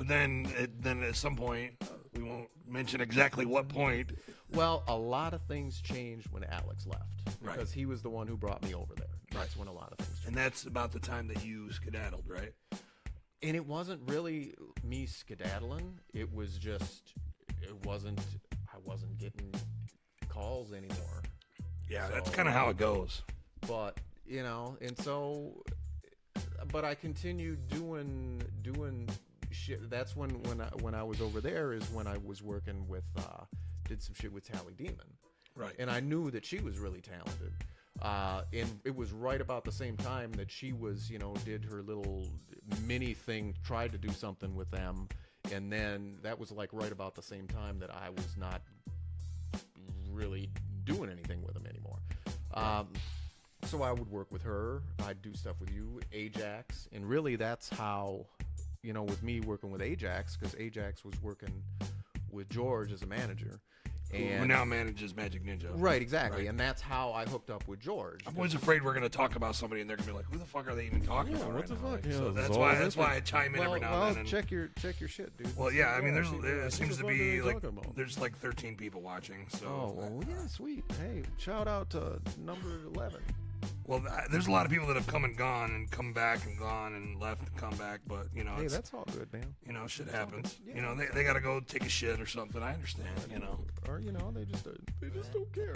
then at some point, we won't mention exactly what point. Well, a lot of things changed when Alex left because he was the one who brought me over there. That's when a lot of things changed. And that's about the time that you skedaddled, right? And it wasn't really me skedaddling. It was just, I wasn't getting calls anymore. Yeah, so, that's kind of how it goes. But, and so, but I continued doing shit. That's when I was over there is when I was working with, did some shit with Tally Demon. Right. And I knew that she was really talented. And it was right about the same time that she was, did her little mini thing, tried to do something with them. And then that was like right about the same time that I was not really doing anything with them anymore. So I would work with her. I'd do stuff with you, Ajax. And really that's how, with me working with Ajax, because Ajax was working with George as a manager. And who now manages Magic Ninja. Right, exactly. Right. And that's how I hooked up with George. I'm always afraid we're going to talk about somebody and they're going to be like, who the fuck are they even talking about what right the now? fuck? Like, Yeah, so that's why I chime in every now and then. Check your shit, dude. Well, yeah, I mean, there seems to be there's like 13 people watching. So. Oh, well, yeah, sweet. Hey, shout out to number 11. Well, there's a lot of people that have come and gone and come back and gone and left and come back, but hey, that's all good, man. Shit happens. Yeah. They got to go take a shit or something. I understand. Or they just don't care.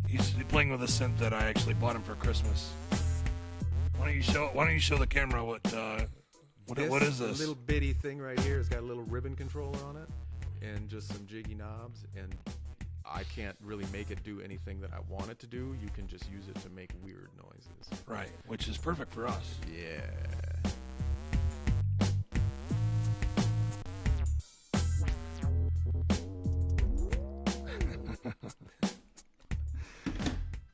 He's playing with a synth that I actually bought him for Christmas. Why don't you show the camera what is this? Little bitty thing right here has got a little ribbon controller on it and just some jiggy knobs, and I can't really make it do anything that I want it to do. You can just use it to make weird noises. Right, which is perfect for us. Yeah.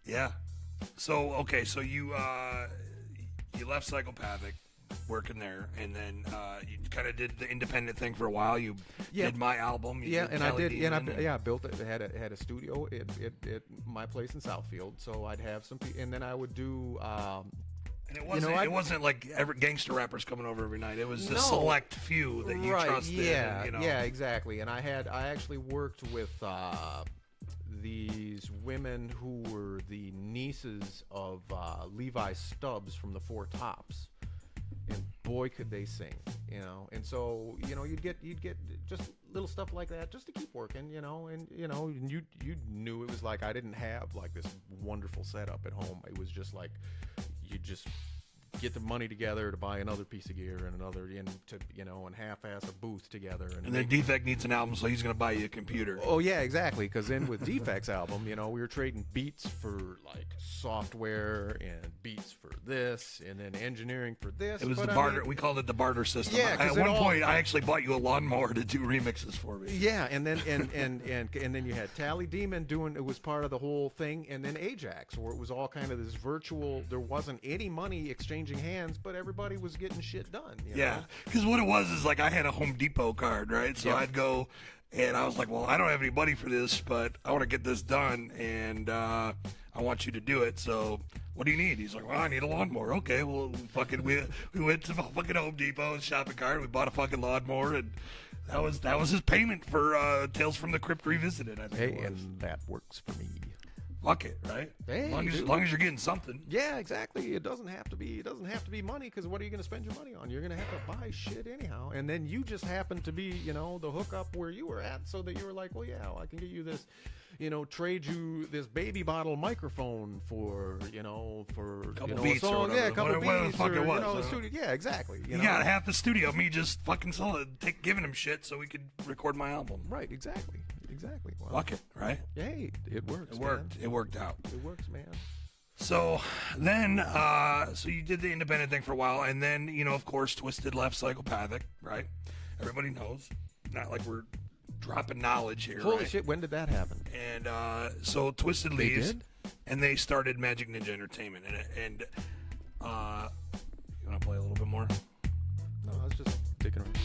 Yeah. So you left Psychopathic, working there, and then you kind of did the independent thing for a while. You did my album. I built it. Had a studio at my place in Southfield, so I'd have some, and then I would do. And it wasn't like gangster rappers coming over every night. It was a select few that you trusted. Yeah, yeah, exactly. And I actually worked with these women who were the nieces of Levi Stubbs from the Four Tops. And boy, could they sing, And so, you'd get just little stuff like that just to keep working, And you knew it was like I didn't have like this wonderful setup at home. It was just like you just get the money together to buy another piece of gear and another, and half-ass a booth together. And then Defekt needs an album, so he's going to buy you a computer. Oh, yeah, exactly, because then with Defekt's album, we were trading beats for, like, software and beats for this and then engineering for this. It was the barter. We called it the barter system. Yeah, at one point, I actually bought you a lawnmower to do remixes for me. Yeah, and then and then you had Tally Demon doing, it was part of the whole thing, and then Ajax, where it was all kind of this virtual, there wasn't any money exchanging hands, but everybody was getting shit done. Yeah, because what it was is like I had a Home Depot card, right? So I'd go, and I was like, well, I don't have any money for this, but I want to get this done, and I want you to do it. So what do you need? He's like, well, I need a lawnmower. Okay, well, we went to the fucking Home Depot and shopping cart. We bought a fucking lawnmower, and that was his payment for Tales from the Crypt Revisited. I think it was. And that works for me. Fuck it, right? Hey, as long as you're getting something. Yeah, exactly. It doesn't have to be money, because what are you going to spend your money on? You're going to have to buy shit anyhow. And then you just happen to be, the hookup where you were at, so that you were like, well, yeah, I can get you this, trade you this baby bottle microphone for, for a couple beats, a song, or a couple beats, whatever the fuck it was. Studio. Yeah, exactly. You got half the studio, me just fucking giving him shit so we could record my album. Right, exactly. Well, fuck it, right? Hey, it works. It worked. Man. It worked out. It works, man. So then, so you did the independent thing for a while, and then, of course, Twisted left Psychopathic, right? Everybody knows. Not like we're dropping knowledge here. Holy right? shit! When did that happen? And so Twisted leaves, and they started Magic Ninja Entertainment, and You want to play a little bit more? No, I was just digging around.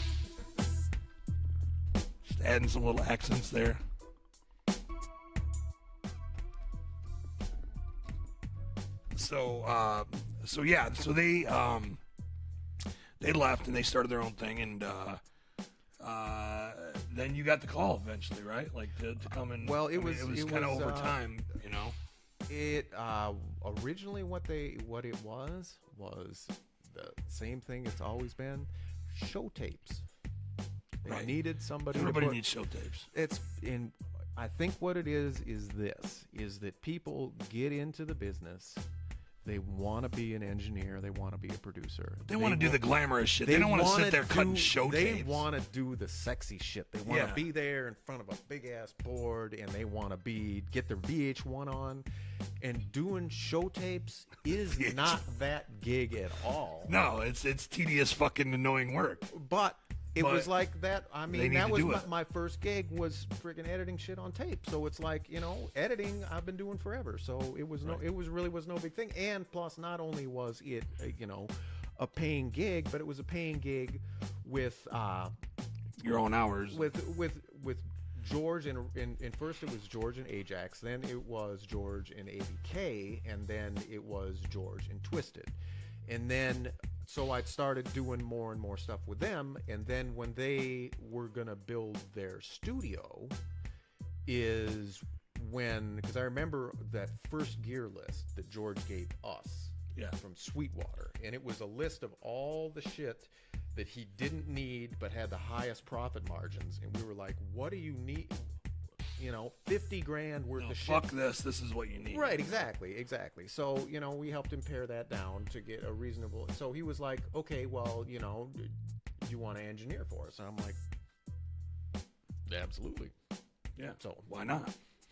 Just adding some little accents there. So yeah, so they left and they started their own thing, and then you got the call eventually, right? Like to come in. Well, it was kind of over time, you know. It originally what it was the same thing it's always been, show tapes. They Right. needed somebody. Everybody needs show tapes. It's in. I think what it is that people get into the business. They want to be an engineer. They want to be a producer. They want to do the glamorous shit. They don't want to sit there cutting show tapes. They want to do the sexy shit. They want to be there in front of a big ass board, and they want to get their VH1 on. And doing show tapes is not that gig at all. No, it's tedious, fucking annoying work. But it was like that. I mean, that was my first gig was freaking editing shit on tape. So it's like, you know, editing I've been doing forever. So it was no big thing. And plus, not only was it, you know, a paying gig, but it was a paying gig with your own hours. With George and first it was George and Ajax, then it was George and ABK, and then it was George and Twisted, and then. So I started doing more and more stuff with them, and then when they were going to build their studio is when, because I remember that first gear list that George gave us from Sweetwater, and it was a list of all the shit that he didn't need but had the highest profit margins, and we were like, what do you need? You know, $50,000 worth of shit. Fuck this. This is what you need. Right, exactly. So, you know, we helped him pare that down to get a reasonable. So he was like, okay, well, you know, you want to engineer for us? And I'm like, absolutely. Yeah. So why not?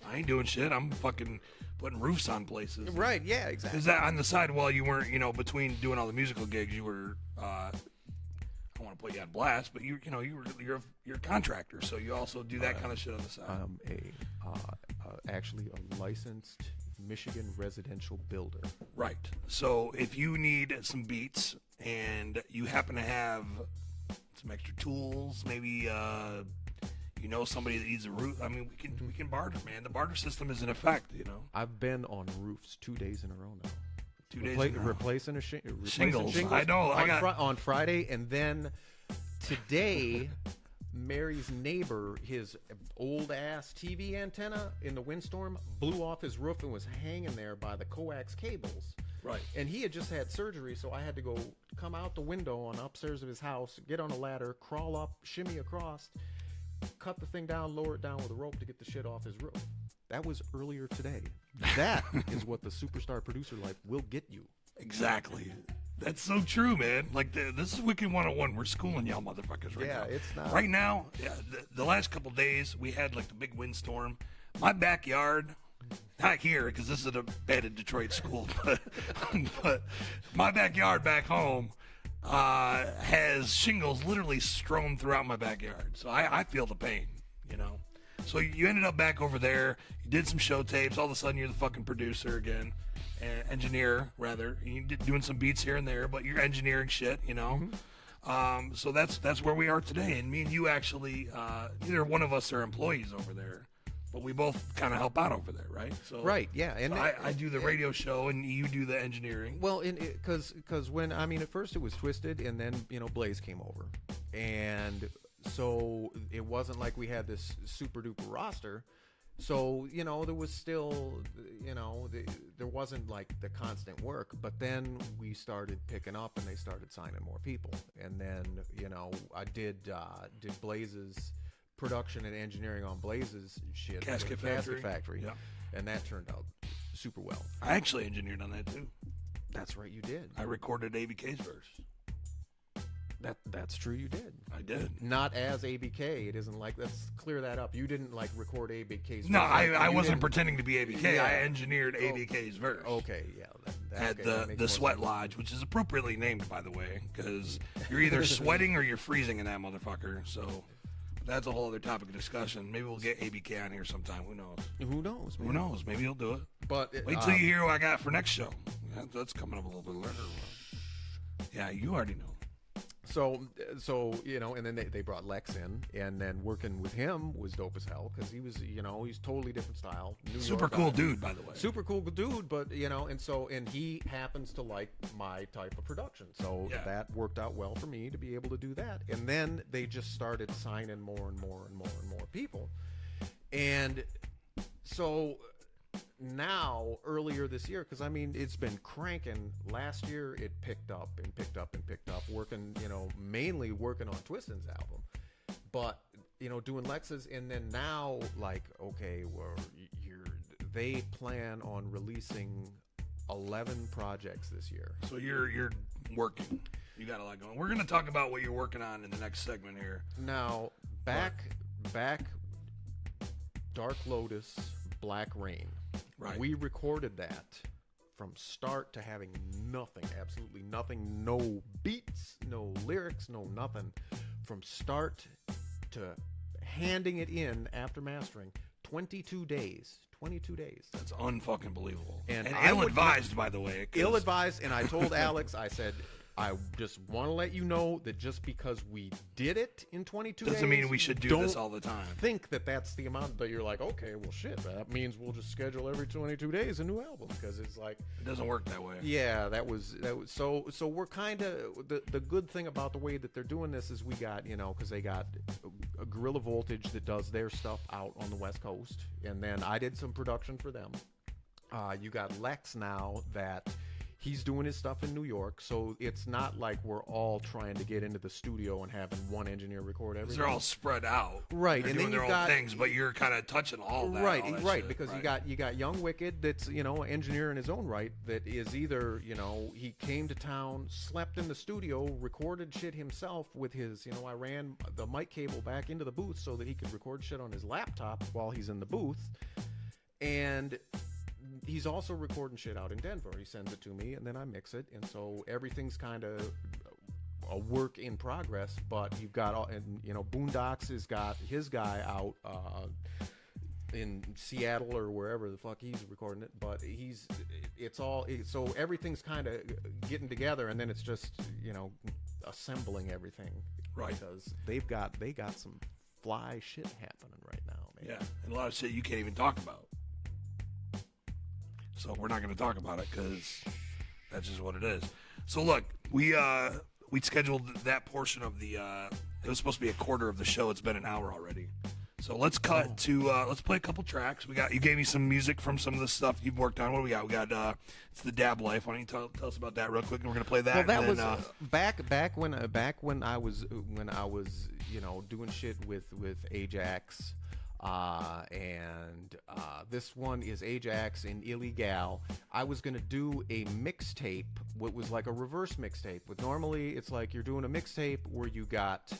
I ain't doing shit. I'm fucking putting roofs on places. Right. Yeah. Exactly. Is that on the side while you weren't, you know, between doing all the musical gigs, you were. I don't want to put you on blast, but you're a contractor, so you also do that kind of shit on the side. I'm actually a licensed Michigan residential builder. Right. So if you need some beats and you happen to have some extra tools, maybe you know somebody that needs a roof. I mean, we can barter, man. The barter system is in effect, you know. I've been on roofs 2 days in a row now. 2 days in a row. Replacing shingles. I know. On Friday, and then today, Mary's neighbor, his old ass TV antenna in the windstorm blew off his roof and was hanging there by the coax cables. Right. And he had just had surgery, so I had to come out the window on upstairs of his house, get on a ladder, crawl up, shimmy across, cut the thing down, lower it down with a rope to get the shit off his roof. That was earlier today. That is what the superstar producer life will get you. Exactly. That's so true, man. Like, this is Wicked 101. We're schooling y'all motherfuckers right now. Yeah, it's not. Right now, the last couple days, we had, like, the big windstorm. My backyard, not here, because this is an abandoned Detroit school, but my backyard back home has shingles literally strewn throughout my backyard. So I feel the pain, you know. So you ended up back over there. You did some show tapes. All of a sudden, you're the fucking producer again. Engineer, rather. You're doing some beats here and there, but you're engineering shit, you know. Mm-hmm. So that's where we are today. And me and you actually, neither one of us are employees over there, but we both kind of help out over there, right? So right, yeah. And so I do the radio show, and you do the engineering. Well, because when at first it was Twisted, and then Blaze came over, and so it wasn't like we had this super duper roster. So, there was still, there wasn't like the constant work, but then we started picking up and they started signing more people. And then, I did Blaze's production and engineering on Blaze's shit. Casket Factory. Yeah. And that turned out super well. I actually engineered on that too. That's right, you did. I recorded ABK's verse. That's true, you did. I did. Not as ABK. It isn't like, let's clear that up. You didn't like record ABK's No, verse. I wasn't pretending to be ABK. Yeah. I engineered ABK's verse. Okay, yeah. At the Sweat Lodge, which is appropriately named, by the way, because you're either sweating or you're freezing in that motherfucker. So that's a whole other topic of discussion. Maybe we'll get ABK on here sometime. Who knows? Who knows? Man. Who knows? Maybe he'll do it. But wait till you hear what I got for next show. That's coming up a little bit later. Yeah, you already know. So and then they brought Lex in, and then working with him was dope as hell because he was, he's totally different style. Super cool dude, by the way. Super cool dude, but and he happens to like my type of production, so that worked out well for me to be able to do that. And then they just started signing more and more and more and more people, and so. Now, earlier this year, because it's been cranking. Last year, it picked up and picked up and picked up, working, mainly working on Twistin's album, but doing Lex's, and then now, okay, they plan on releasing 11 projects this year. So you're working. You got a lot going. We're gonna talk about what you're working on in the next segment here. Now, back, Dark Lotus, Black Rain. Right. We recorded that from start to having nothing, absolutely nothing, no beats, no lyrics, no nothing. From start to handing it in after mastering, 22 days. 22 days. That's unfucking believable. And ill-advised, by the way. Ill-advised, and I told Alex, I said, I just want to let you know that just because we did it in 22 days... Doesn't mean we should do this all the time. Think that that's the amount that you're like, okay, well, shit, that means we'll just schedule every 22 days a new album, because it's like... It doesn't work that way. Yeah, that was so we're kind of... The good thing about the way that they're doing this is we got, because they got a Guerrilla Voltage that does their stuff out on the West Coast, and then I did some production for them. You got Lex now that... He's doing his stuff in New York, so it's not like we're all trying to get into the studio and having one engineer record everything. They're all spread out, right? They're and doing then their own things, but you're kind of touching all that. Right, all that right. shit, Because right? you got Young Wicked, that's an engineer in his own right. That is either he came to town, slept in the studio, recorded shit himself with his I ran the mic cable back into the booth so that he could record shit on his laptop while he's in the booth, and. He's also recording shit out in Denver. He sends it to me, and then I mix it, and so everything's kind of a work in progress. But you've got all, and Boondocks has got his guy out in Seattle or wherever the fuck he's recording it. But so everything's kind of getting together, and then it's just assembling everything. Right. Because they got some fly shit happening right now, man. Yeah, and a lot of shit you can't even talk about. So we're not going to talk about it because that's just what it is. So look, we scheduled that portion of the. It was supposed to be a quarter of the show. It's been an hour already. So let's cut to let's play a couple tracks. You gave me some music from some of the stuff you've worked on. What do we got? We got it's the Dab Life. Why don't you tell us about that real quick? And we're gonna play that. Well, that and was back when I was doing shit with Ajax. And this one is Ajax and Illegal. I was going to do a mixtape, what was like a reverse mixtape. But normally it's like you're doing a mixtape where you got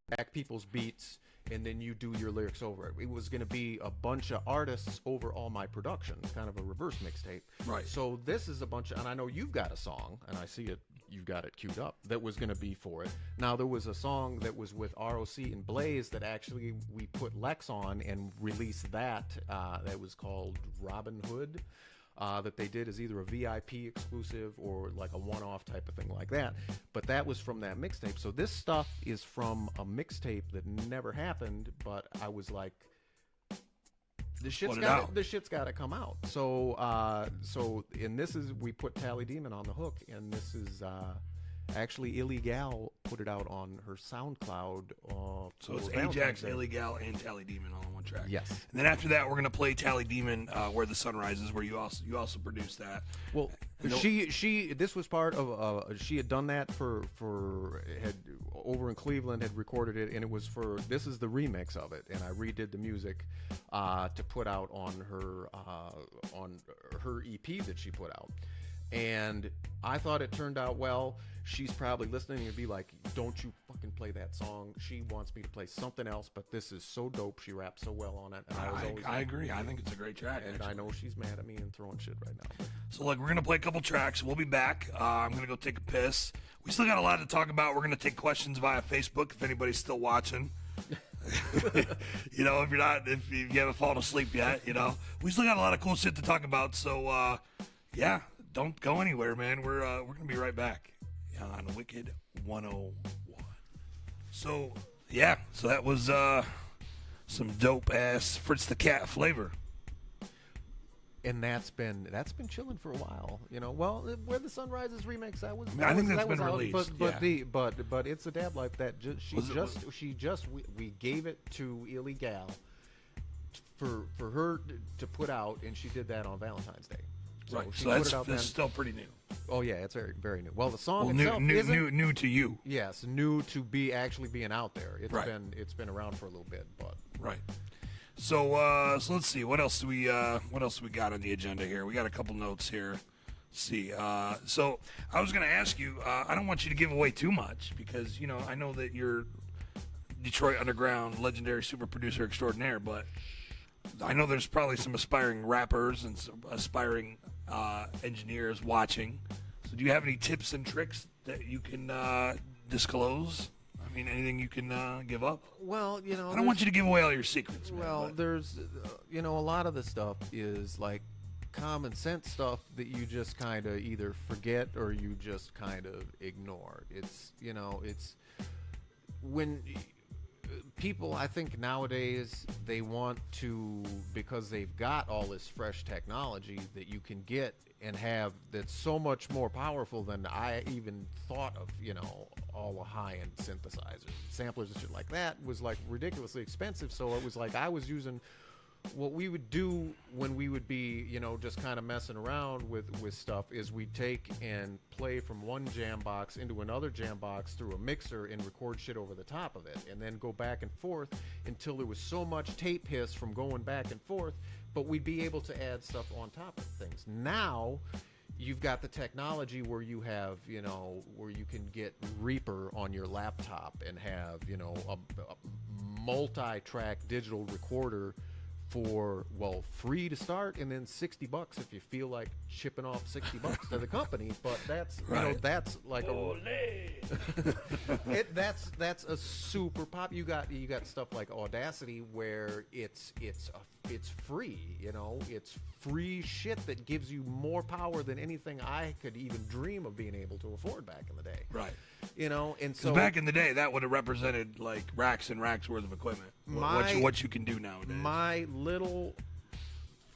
back people's beats and then you do your lyrics over it. It was going to be a bunch of artists over all my production, kind of a reverse mixtape. Right. So this is a bunch of, and I know you've got a song, and I see it, you've got it queued up, that was going to be for it. Now, there was a song that was with ROC and Blaze that actually we put Lex on and released that. That was called Robin Hood. That they did as either a VIP exclusive or like a one-off type of thing like that. But that was from that mixtape. So this stuff is from a mixtape that never happened, but I was like, this shit's got to come out. So and this is, we put Tally Demon on the hook, and this is actually Illegal put it out on her SoundCloud. So it's Ajax, Illegal, and Tally Demon all on one track. Yes. And then after that, we're gonna play Tally Demon, Where the Sun Rises, where you also produced that. Well, this was part of she had done that for had over in Cleveland, had recorded it, and it was for, this is the remix of it, and I redid the music to put out on her EP that she put out. And I thought it turned out well. She's probably listening and be like, don't you fucking play that song. She wants me to play something else, but this is so dope. She raps so well on it. And I agree. I think it's a great track. And actually, I know she's mad at me and throwing shit right now. So look, we're going to play a couple tracks. We'll be back. I'm going to go take a piss. We still got a lot to talk about. We're going to take questions via Facebook if anybody's still watching. If you haven't fallen asleep yet, we still got a lot of cool shit to talk about. So, yeah. don't go anywhere, man. We're gonna be right back on Wicked 101. So yeah, so that was some dope ass Fritz the Cat flavor. And that's been chilling for a while, you know. Well, Where the Sun Rises remix, I think that's been released. But It's a Dab Life that we gave it to Illegal for her to put out, and she did that on Valentine's Day. So right. she So put it out that's then. still pretty new. Oh yeah, it's very very new. Well, the song Well, itself new to you. Yes, new to be actually being out there. It's been around for a little bit, but right. So let's see what else do we got on the agenda here. We got a couple notes here. Let's see. So I was going to ask you. I don't want you to give away too much because I know that you're Detroit underground legendary super producer extraordinaire, but I know there's probably some aspiring rappers and some aspiring engineers watching. So do you have any tips and tricks that you can disclose? I mean, anything you can give up? Well, I don't want you to give away all your secrets, man. Well, there's, a lot of the stuff is like common sense stuff that you just kind of either forget or you just kind of ignore. It's when people, I think nowadays, they want to, because they've got all this fresh technology that you can get and have that's so much more powerful than I even thought of, all the high-end synthesizers, samplers and shit like that was like ridiculously expensive. So it was like I was using what we would do when we would be, just kind of messing around with stuff is we'd take and play from one jam box into another jam box through a mixer and record shit over the top of it and then go back and forth until there was so much tape hiss from going back and forth, but we'd be able to add stuff on top of things. Now you've got the technology where you have, where you can get Reaper on your laptop and have, a multi-track digital recorder for, free to start, and then $60 if you feel like shipping off $60 to the company. But that's right. That's like that's a super pop. You got stuff like Audacity where it's free. It's free shit that gives you more power than anything I could even dream of being able to afford back in the day. Right. And so back in the day, that would have represented like racks and racks worth of equipment. What you can do nowadays. My little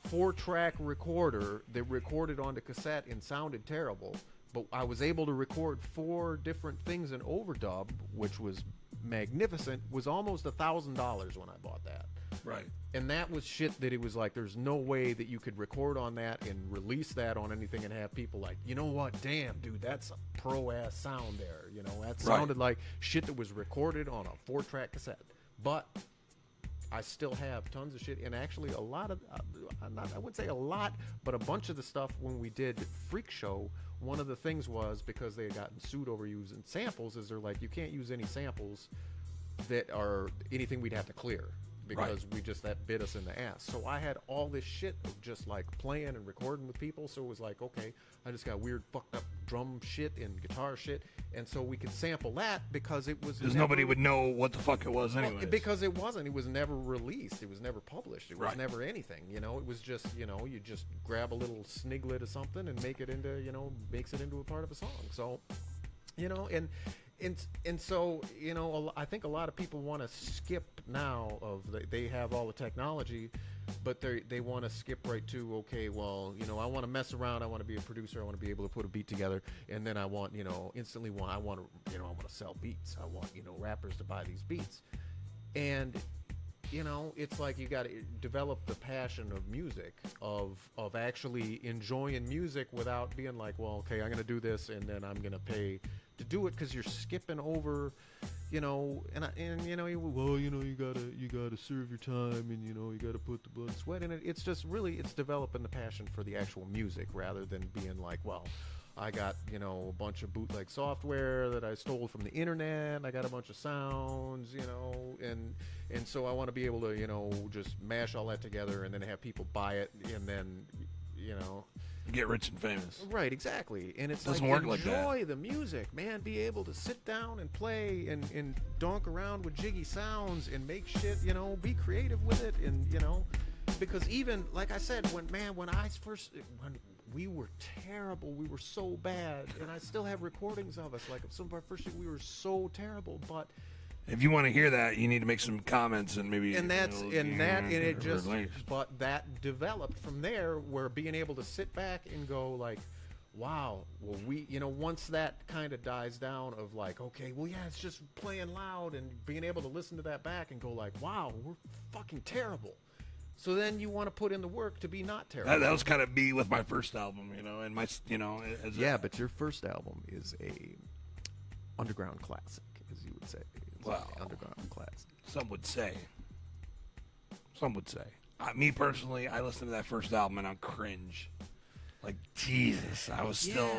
4-track recorder that recorded onto cassette and sounded terrible, but I was able to record 4 different things in overdub, which was magnificent, was almost $1,000 when I bought that. Right. And that was shit that it was like, there's no way that you could record on that and release that on anything and have people like, you know what, damn, dude, that's a pro-ass sound there. That sounded like shit that was recorded on a 4-track cassette. But I still have tons of shit, and actually a lot of, I wouldn't say a lot, but a bunch of the stuff when we did Freak Show, one of the things was, because they had gotten sued over using samples, is they're like, you can't use any samples that are anything we'd have to clear. Because that bit us in the ass. So I had all this shit of just like playing and recording with people. So it was like, okay, I just got weird fucked up drum shit and guitar shit. And so we could sample that because it was because nobody would know what the fuck it was anyway. Because it wasn't. It was never released. It was never published. It was never anything. It was just, you just grab a little sniglet of something and make it into, makes it into a part of a song. So, and so, I think a lot of people want to skip now of they have all the technology, but they want to skip right to, okay, well, I want to mess around. I want to be a producer. I want to be able to put a beat together. And then I want, instantly I want to sell beats. I want, rappers to buy these beats. And, it's like you got to develop the passion of music, of actually enjoying music without being like, well, okay, I'm going to do this and then I'm going to pay to do it, because you're skipping over, you gotta serve your time, and you gotta put the blood and sweat in it. It's just really, it's developing the passion for the actual music rather than being like, well, I got, a bunch of bootleg software that I stole from the internet. I got a bunch of sounds, and so I want to be able to, just mash all that together and then have people buy it and then, get rich and famous. Right, exactly. And it's doesn't like, work like that. Enjoy the music, man. Be able to sit down and play and donk around with jiggy sounds and make shit, be creative with it. And, because even, like I said, when we were terrible. We were so bad, and I still have recordings of us. Like some of our first shit, we were so terrible. But If you want to hear that, you need to make some comments and maybe. and that's and it just. release. But that developed from there, where being able to sit back and go like, wow, well, once that kind of dies down of like, okay, well, yeah, it's just playing loud, and being able to listen to that back and go like, wow, we're fucking terrible. So then you want to put in the work to be not terrible. That was kind of me with my first album, and my, But your first album is a underground classic, as you would say. It's Well, an underground classic. Some would say. Me personally, I listened to that first album and I cringe. Like, Jesus, I was still,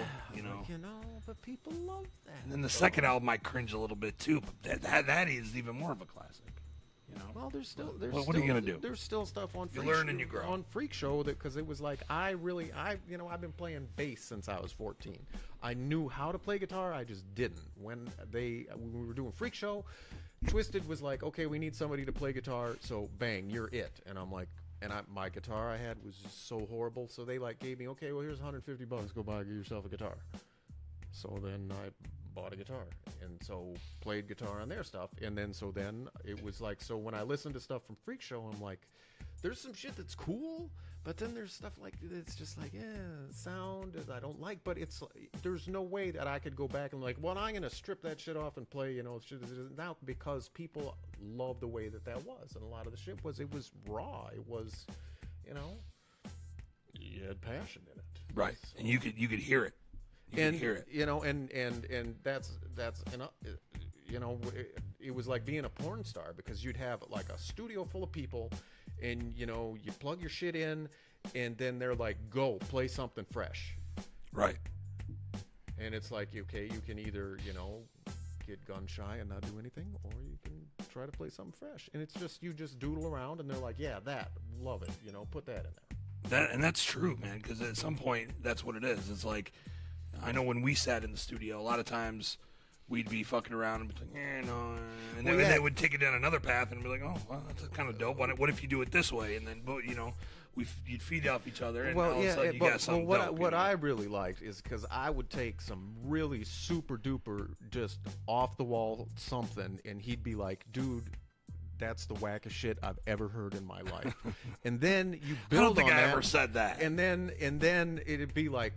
but people love that. And then the second album, I cringe a little bit too. But that is even more of a classic. Well, What are you gonna do? There's still stuff on. You learn and you grow. On Freak Show because it was like I've been playing bass since I was 14. I knew how to play guitar, I just didn't. When we were doing Freak Show, Twisted was like, okay, we need somebody to play guitar, so bang, you're it. And I'm like, my guitar I had was just so horrible, so they like gave me, okay, well, here's $150, go buy yourself a guitar. So then I bought a guitar and so played guitar on their stuff, and then it was like, so when I listened to stuff from Freak Show, I'm like, there's some shit that's cool, but then there's stuff like it's just like, sound that I don't like, but it's there's no way that I could go back and like, well, I'm gonna strip that shit off and play shit now, because people love the way that was, and a lot of the shit was raw, it was you had passion in it, Right, so. And you could hear it. And hear it. And that's it was like being a porn star, because you'd have like a studio full of people, and you plug your shit in, and then they're like, go play something fresh. Right. And it's like, okay, you can either get gun shy and not do anything, or you can try to play something fresh. And it's just you just doodle around, and they're like, yeah, love it, put that in there. And that's true, man, because at some point that's what it is. It's like, I know when we sat in the studio, a lot of times we'd be fucking around and be like, and then they would take it down another path and be like, oh, well, that's kind of dope. What if you do it this way? And then, you'd feed off each other, and all of a sudden you got something dope. What I really liked is because I would take some really super duper, just off the wall something, and he'd be like, dude, that's the wackest shit I've ever heard in my life. And then you build on that. I don't think I ever said that. And then it'd be like,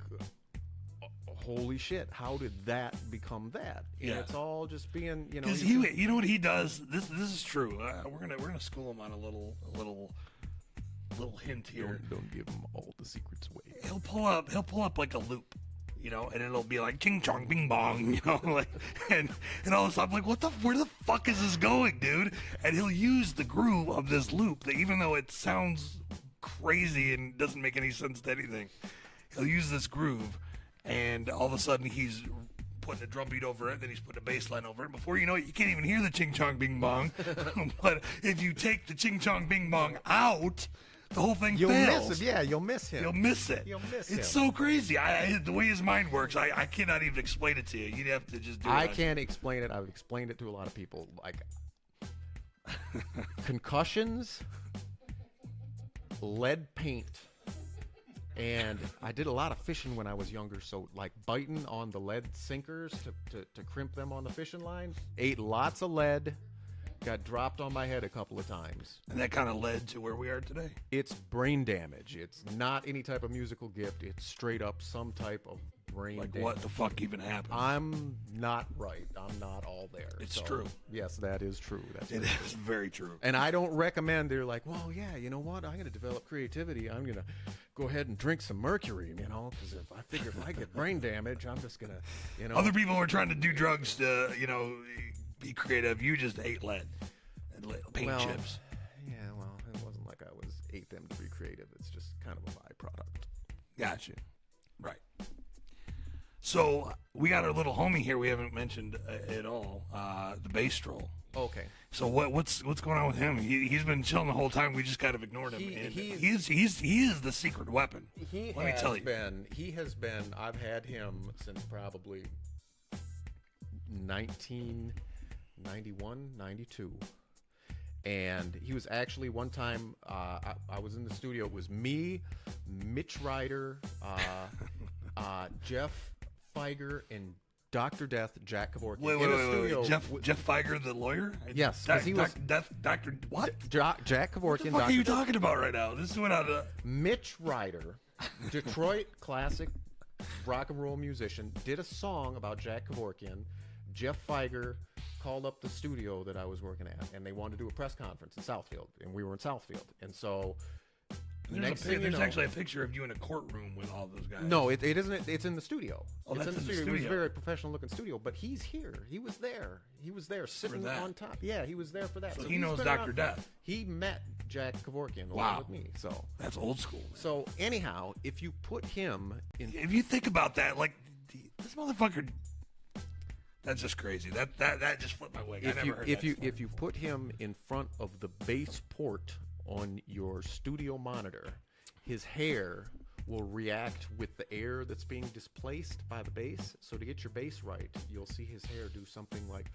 holy shit, how did that become that? And it's all just being, Because you know what he does? This is true. We're gonna school him on a little hint here. Don't give him all the secrets away. He'll pull up like a loop, and it'll be like ching chong bing bong, like, and all this stuff. I'm like, where the fuck is this going, dude? And he'll use the groove of this loop that, even though it sounds crazy and doesn't make any sense to anything, he'll use this groove. And all of a sudden, he's putting a drum beat over it, then he's putting a bass line over it. Before you know it, you can't even hear the ching chong bing bong. But if you take the ching chong bing bong out, the whole thing fails. Miss him. Yeah, you'll miss him. You'll miss it. It's so crazy. The way his mind works, I cannot even explain it to you. You'd have to just do it. I can't explain it. I've explained it to a lot of people. Like concussions, lead paint. And I did a lot of fishing when I was younger, so like biting on the lead sinkers to crimp them on the fishing line. Ate lots of lead, got dropped on my head a couple of times. And that kind of led to where we are today. It's brain damage. It's not any type of musical gift. It's straight up some type of brain damage. What the fuck even happened? I'm not right. I'm not all there. It's true. Yes, that is true. It is very true. And I don't recommend, they're like, well, yeah, you know what? I'm going to develop creativity. I'm going to go ahead and drink some mercury, because if I get brain damage, I'm just going to, Other people were trying to do drugs to, be creative. You just ate lead and paint chips. Yeah, well, it wasn't like I ate them to be creative. It's just kind of a byproduct. Gotcha. Right. So we got our little homie here we haven't mentioned at all, the bass troll. Okay. So what's going on with him? He's been chilling the whole time. We just kind of ignored him. He is the secret weapon. Let me tell you. He has been. I've had him since probably 1991, 92, And he was actually one time, I was in the studio. It was me, Mitch Ryder, Jeff Feiger, and Dr. Death, Jack Kevorkian. Wait. Jeff Feiger, the lawyer? Yes, 'cause he was Dr. What? Jack Kevorkian. What the fuck are you talking about right now? This went out of... Mitch Ryder, Detroit classic rock and roll musician, did a song about Jack Kevorkian. Jeff Feiger called up the studio that I was working at, and they wanted to do a press conference in Southfield, and we were in Southfield. And so There's actually a picture of you in a courtroom with all those guys. No, it isn't. It's in the studio. Oh, it's that's in the in the studio. It was a studio. very professional-looking studio, but he's here. He was there. He was there sitting that. on top. Yeah, he was there for that. So he he's knows been Dr. around. Death. He met Jack Kevorkian along Wow. with me. So That's old school. Man. So anyhow, if you put him in, If you think about that, like, this motherfucker... That's just crazy. That just flipped my wig. I never heard that before. if you put him in front of the bass port on your studio monitor, his hair will react with the air that's being displaced by the bass. So to get your bass right, you'll see his hair do something like...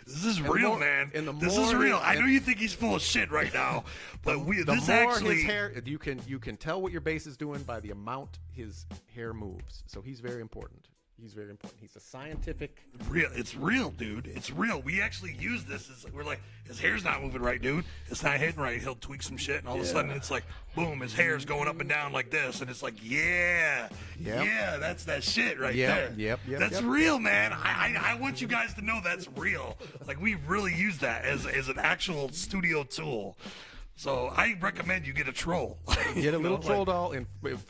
This is real, man. and the This more is real. his- I know you think he's full of shit right now, but the this more actually... his hair, you can tell what your bass is doing by the amount his hair moves. So he's very important. He's very important. He's a scientific... Real, it's real, dude. It's real. We actually use this. We're like, his hair's not moving right, dude. It's not hitting right. He'll tweak some shit, and all of a sudden it's like, boom, his hair's going up and down like this, and it's like, yeah, that's that shit right there. Yep. That's real, man. I want you guys to know that's real. Like, we really use that as an actual studio tool. So I recommend you get a troll. Get a little know, troll like, doll, and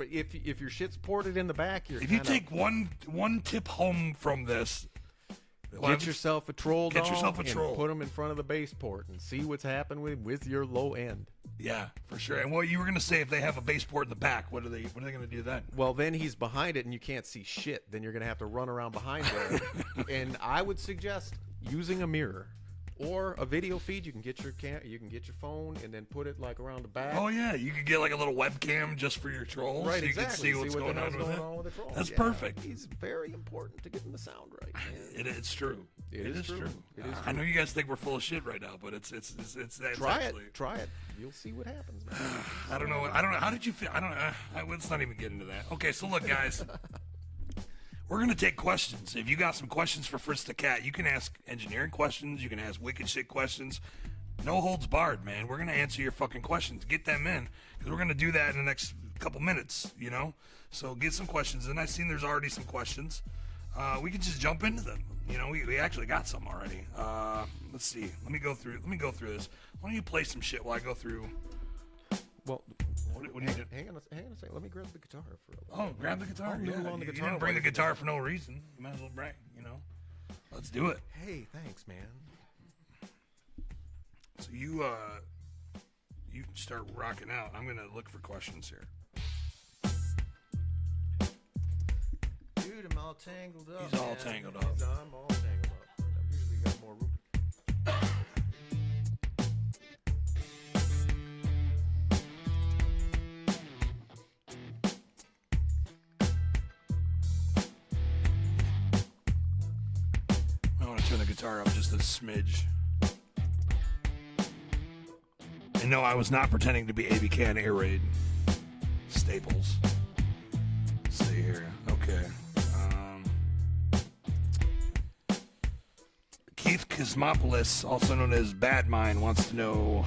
if your shit's ported in the back, you're If you kinda- take one tip home from this, Get yourself a troll doll. Get yourself a and troll. put them in front of the bass port and see what's happening with your low end. Yeah, for sure. And what you were gonna say, if they have a bass port in the back, what are they gonna do then? Well, then he's behind it and you can't see shit. Then you're gonna have to run around behind there. And I would suggest using a mirror or a video feed. You can get your phone and then put it like around the back. Oh yeah, you could get like a little webcam just for your trolls, Right, so you exactly. can see what's what going the on hell's with going it. on with the troll. That's Yeah, perfect. He's very important to getting the sound right. Man. It's true. It is true. It is I know you guys think we're full of shit right now, but it's Try actually, it. Try it. You'll see what happens, man. I don't know. How did you feel? I don't know. Let's not even get into that. Okay, so look, guys. We're going to take questions. If you got some questions for Fritz the Cat, you can ask engineering questions. You can ask wicked shit questions. No holds barred, man. We're going to answer your fucking questions. Get them in, because we're going to do that in the next couple minutes, you know? So get some questions in. I've seen there's already some questions. We can just jump into them. You know, we actually got some already. Let's see. Let me go through this. Why don't you play some shit while I go through... Well, What do you do? hang on a second. Let me grab the guitar for a Oh, grab the guitar. I'll Yeah, noodle on the you guitar didn't bring the while- guitar for no reason. You might as well bring, you know. Let's do it. Hey, thanks, man. So you start rocking out. I'm gonna look for questions here. Dude, I'm all tangled up. He's all man. tangled up. I'm all tangled up. I've usually got more room. I want to turn the guitar up just a smidge. And no, I was not pretending to be ABK and Air Raid. Staples. Let's see here. Okay. Keith Kosmopoulos, also known as Bad Mind, wants to know,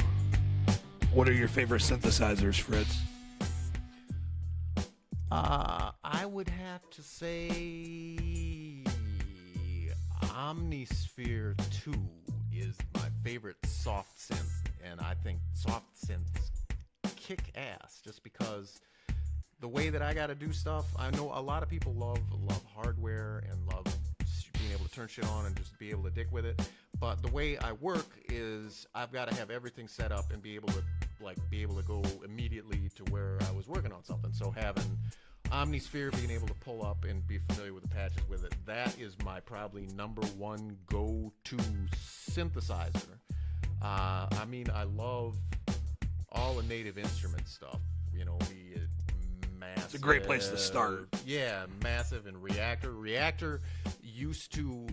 what are your favorite synthesizers, Fritz? I would have to say Omnisphere 2 is my favorite soft synth, and I think soft synths kick ass just because the way that I got to do stuff. I know a lot of people love hardware and love being able to turn shit on and just be able to dick with it, but the way I work is I've got to have everything set up and be able to go immediately to where I was working on something. So having Omnisphere, being able to pull up and be familiar with the patches with it, that is my probably number one go-to synthesizer. I mean, I love all the Native Instruments stuff, you know, be it Massive. It's a great place to start. Yeah, Massive and Reactor. Reactor used to,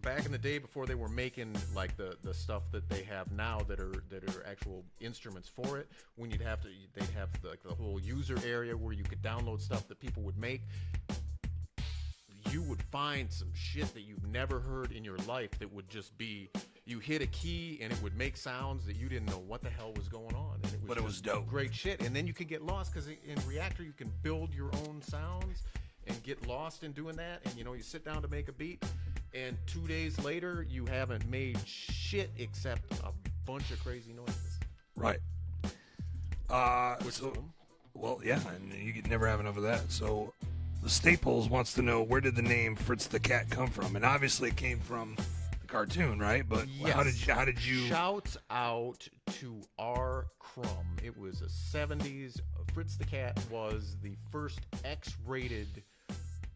back in the day before they were making like the stuff that they have now that are actual instruments for it, when they'd have like the whole user area where you could download stuff that people would make, you would find some shit that you've never heard in your life that would just be, you hit a key and it would make sounds that you didn't know what the hell was going on. And But it was dope. Great shit. And then you could get lost because in Reactor you can build your own sounds and get lost in doing that. And you sit down to make a beat, and 2 days later you haven't made shit except a bunch of crazy noises. Right. Well, yeah, and you could never have enough of that. So the Staples wants to know, where did the name Fritz the Cat come from? And obviously it came from the cartoon, right? But yes. how did you Shouts out to R. Crumb. It was a 70s. Fritz the Cat was the first X-rated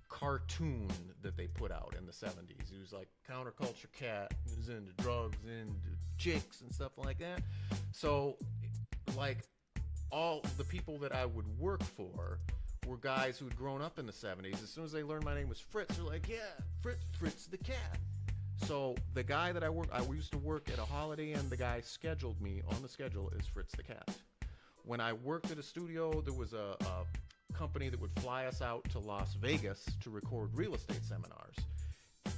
cartoon that they put out in the 70s. He was like counterculture cat. He was into drugs, into chicks and stuff like that. So, like, all the people that I would work for were guys who had grown up in the 70s. As soon as they learned my name was Fritz, they're like, yeah, Fritz the Cat. So the guy that I used to work at a Holiday Inn. The guy scheduled me on the schedule as Fritz the Cat. When I worked at a studio, there was a company that would fly us out to Las Vegas to record real estate seminars.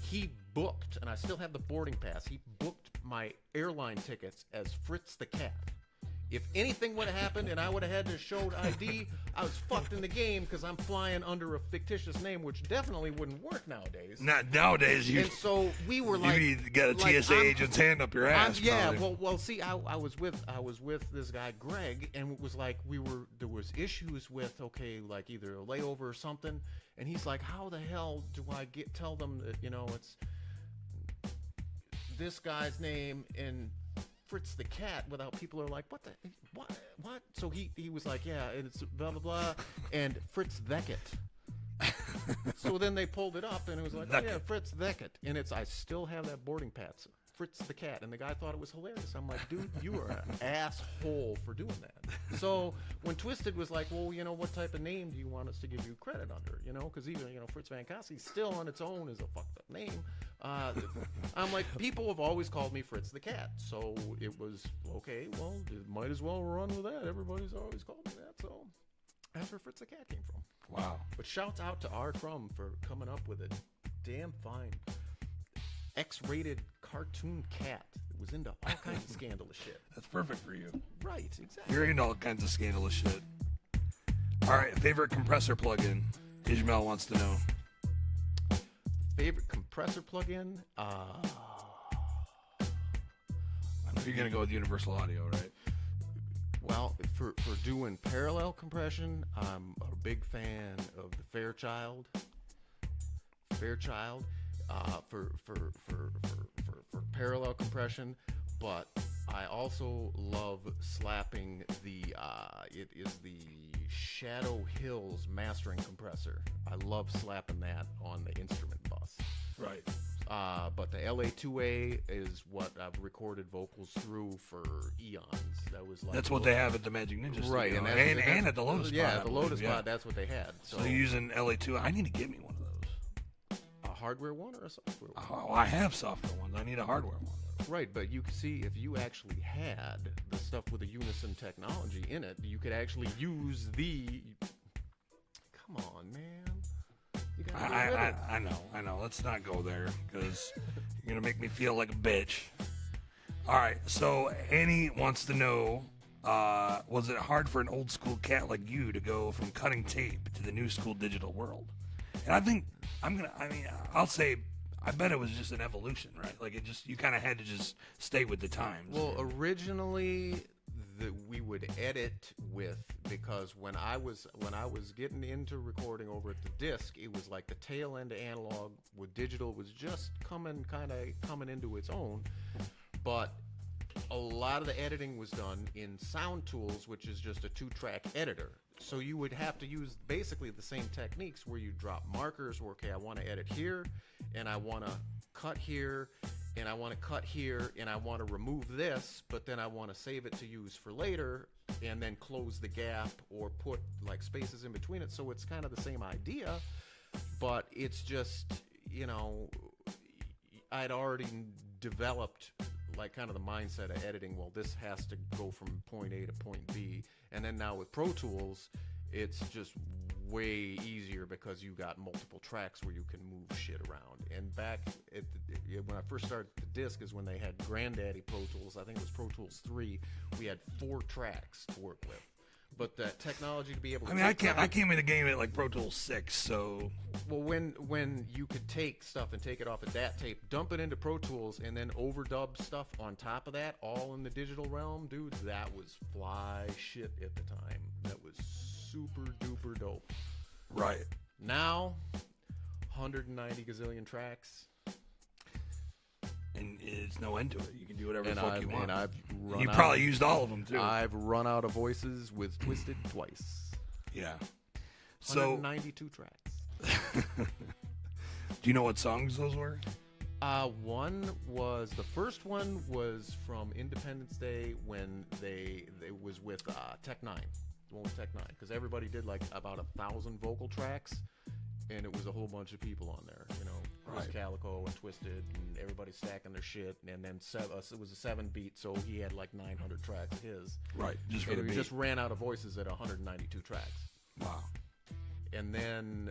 He booked, and I still have the boarding pass, he booked my airline tickets as Fritz the Cat. If anything would have happened and I would have had to show ID, I was fucked in the game because I'm flying under a fictitious name, which definitely wouldn't work nowadays. Not nowadays. And so we were like, you got a TSA agent's hand up your ass. Yeah. Well. See, I was with this guy Greg, and it was like there was issues with like either a layover or something, and he's like, how the hell do I tell them that it's this guy's name and Fritz the Cat without people are like, what? So he was like, yeah, it's blah blah blah, and Fritz Defekt. So then they pulled it up, and it was like, oh yeah, Fritz Defekt, and I still have that boarding pass, Fritz the Cat, and the guy thought it was hilarious. I'm like, dude, you are an asshole for doing that. So when Twisted was like, well, what type of name do you want us to give you credit under? Because even Fritz Van Cassie still on its own is a fucked up name. I'm like, people have always called me Fritz the Cat, so it was okay. Well, it might as well run with that. Everybody's always called me that, so that's where Fritz the Cat came from. Wow. But shouts out to R. Crumb for coming up with a damn fine X-rated cartoon cat that was into all kinds of scandalous shit. That's perfect for you. Right, exactly. You're into all kinds of scandalous shit. All right, favorite compressor plugin? Ishmael wants to know. Favorite compressor plugin? You're going to go with Universal Audio, right? Well, for doing parallel compression, I'm a big fan of the Fairchild. For parallel compression, but I also love slapping it is the Shadow Hills mastering compressor. I love slapping that on the instrument bus. Right. But the LA2A is what I've recorded vocals through for eons. That was like that's what they have at the Magic Ninja Studio. Right, and at the Lotus Spot. Yeah, the Lotus Spot. That's what they had. So you're using LA2. I need to get me one of those. A hardware one or a software one? Oh, I have software ones. I need a hardware one. Right, but you can see if you actually had the stuff with the Unison technology in it, you could actually use the. Come on, man. You gotta I know. Let's not go there because you're gonna make me feel like a bitch. All right. So Annie wants to know: was it hard for an old school cat like you to go from cutting tape to the new school digital world? And I think I'll say. I bet it was just an evolution, right? Like you kind of had to just stay with the times. Well, originally we would edit with, because when I was getting into recording over at the disc, it was like the tail end of analog with digital was just coming into its own. But a lot of the editing was done in Sound Tools, which is just a 2-track editor. So you would have to use basically the same techniques where you drop markers where, okay, I want to edit here, and I want to cut here, and I want to cut here, and I want to remove this, but then I want to save it to use for later, and then close the gap or put like spaces in between it. So it's kind of the same idea, but it's just, I'd already developed like kind of the mindset of editing. Well, this has to go from point A to point B, and then now with Pro Tools, it's just way easier because you got multiple tracks where you can move shit around. And back when I first started the disc is when they had Granddaddy Pro Tools. I think it was Pro Tools 3. We had 4 tracks to work with. But that technology to be able to... I mean, I came in the game at like Pro Tools 6, so... Well, when you could take stuff and take it off of that tape, dump it into Pro Tools, and then overdub stuff on top of that, all in the digital realm, dude, that was fly shit at the time. That was super duper dope. Right. Now, 190 gazillion tracks. And it's no end to it. You can do whatever the And fuck you want. You probably used all of them, too. I've run out of voices with Twisted twice. Yeah. So 192 tracks. Do you know what songs those were? The first one was from Independence Day when they was with Tech Nine. The one with Tech Nine, because everybody did like about 1,000 vocal tracks, and it was a whole bunch of people on there. You know, Chris Calico and Twisted, and everybody stacking their shit. And then it was a 7-beat, so he had like 900 tracks of his. Right. Just for and the we beat. just ran out of voices at 192 tracks. Wow. And then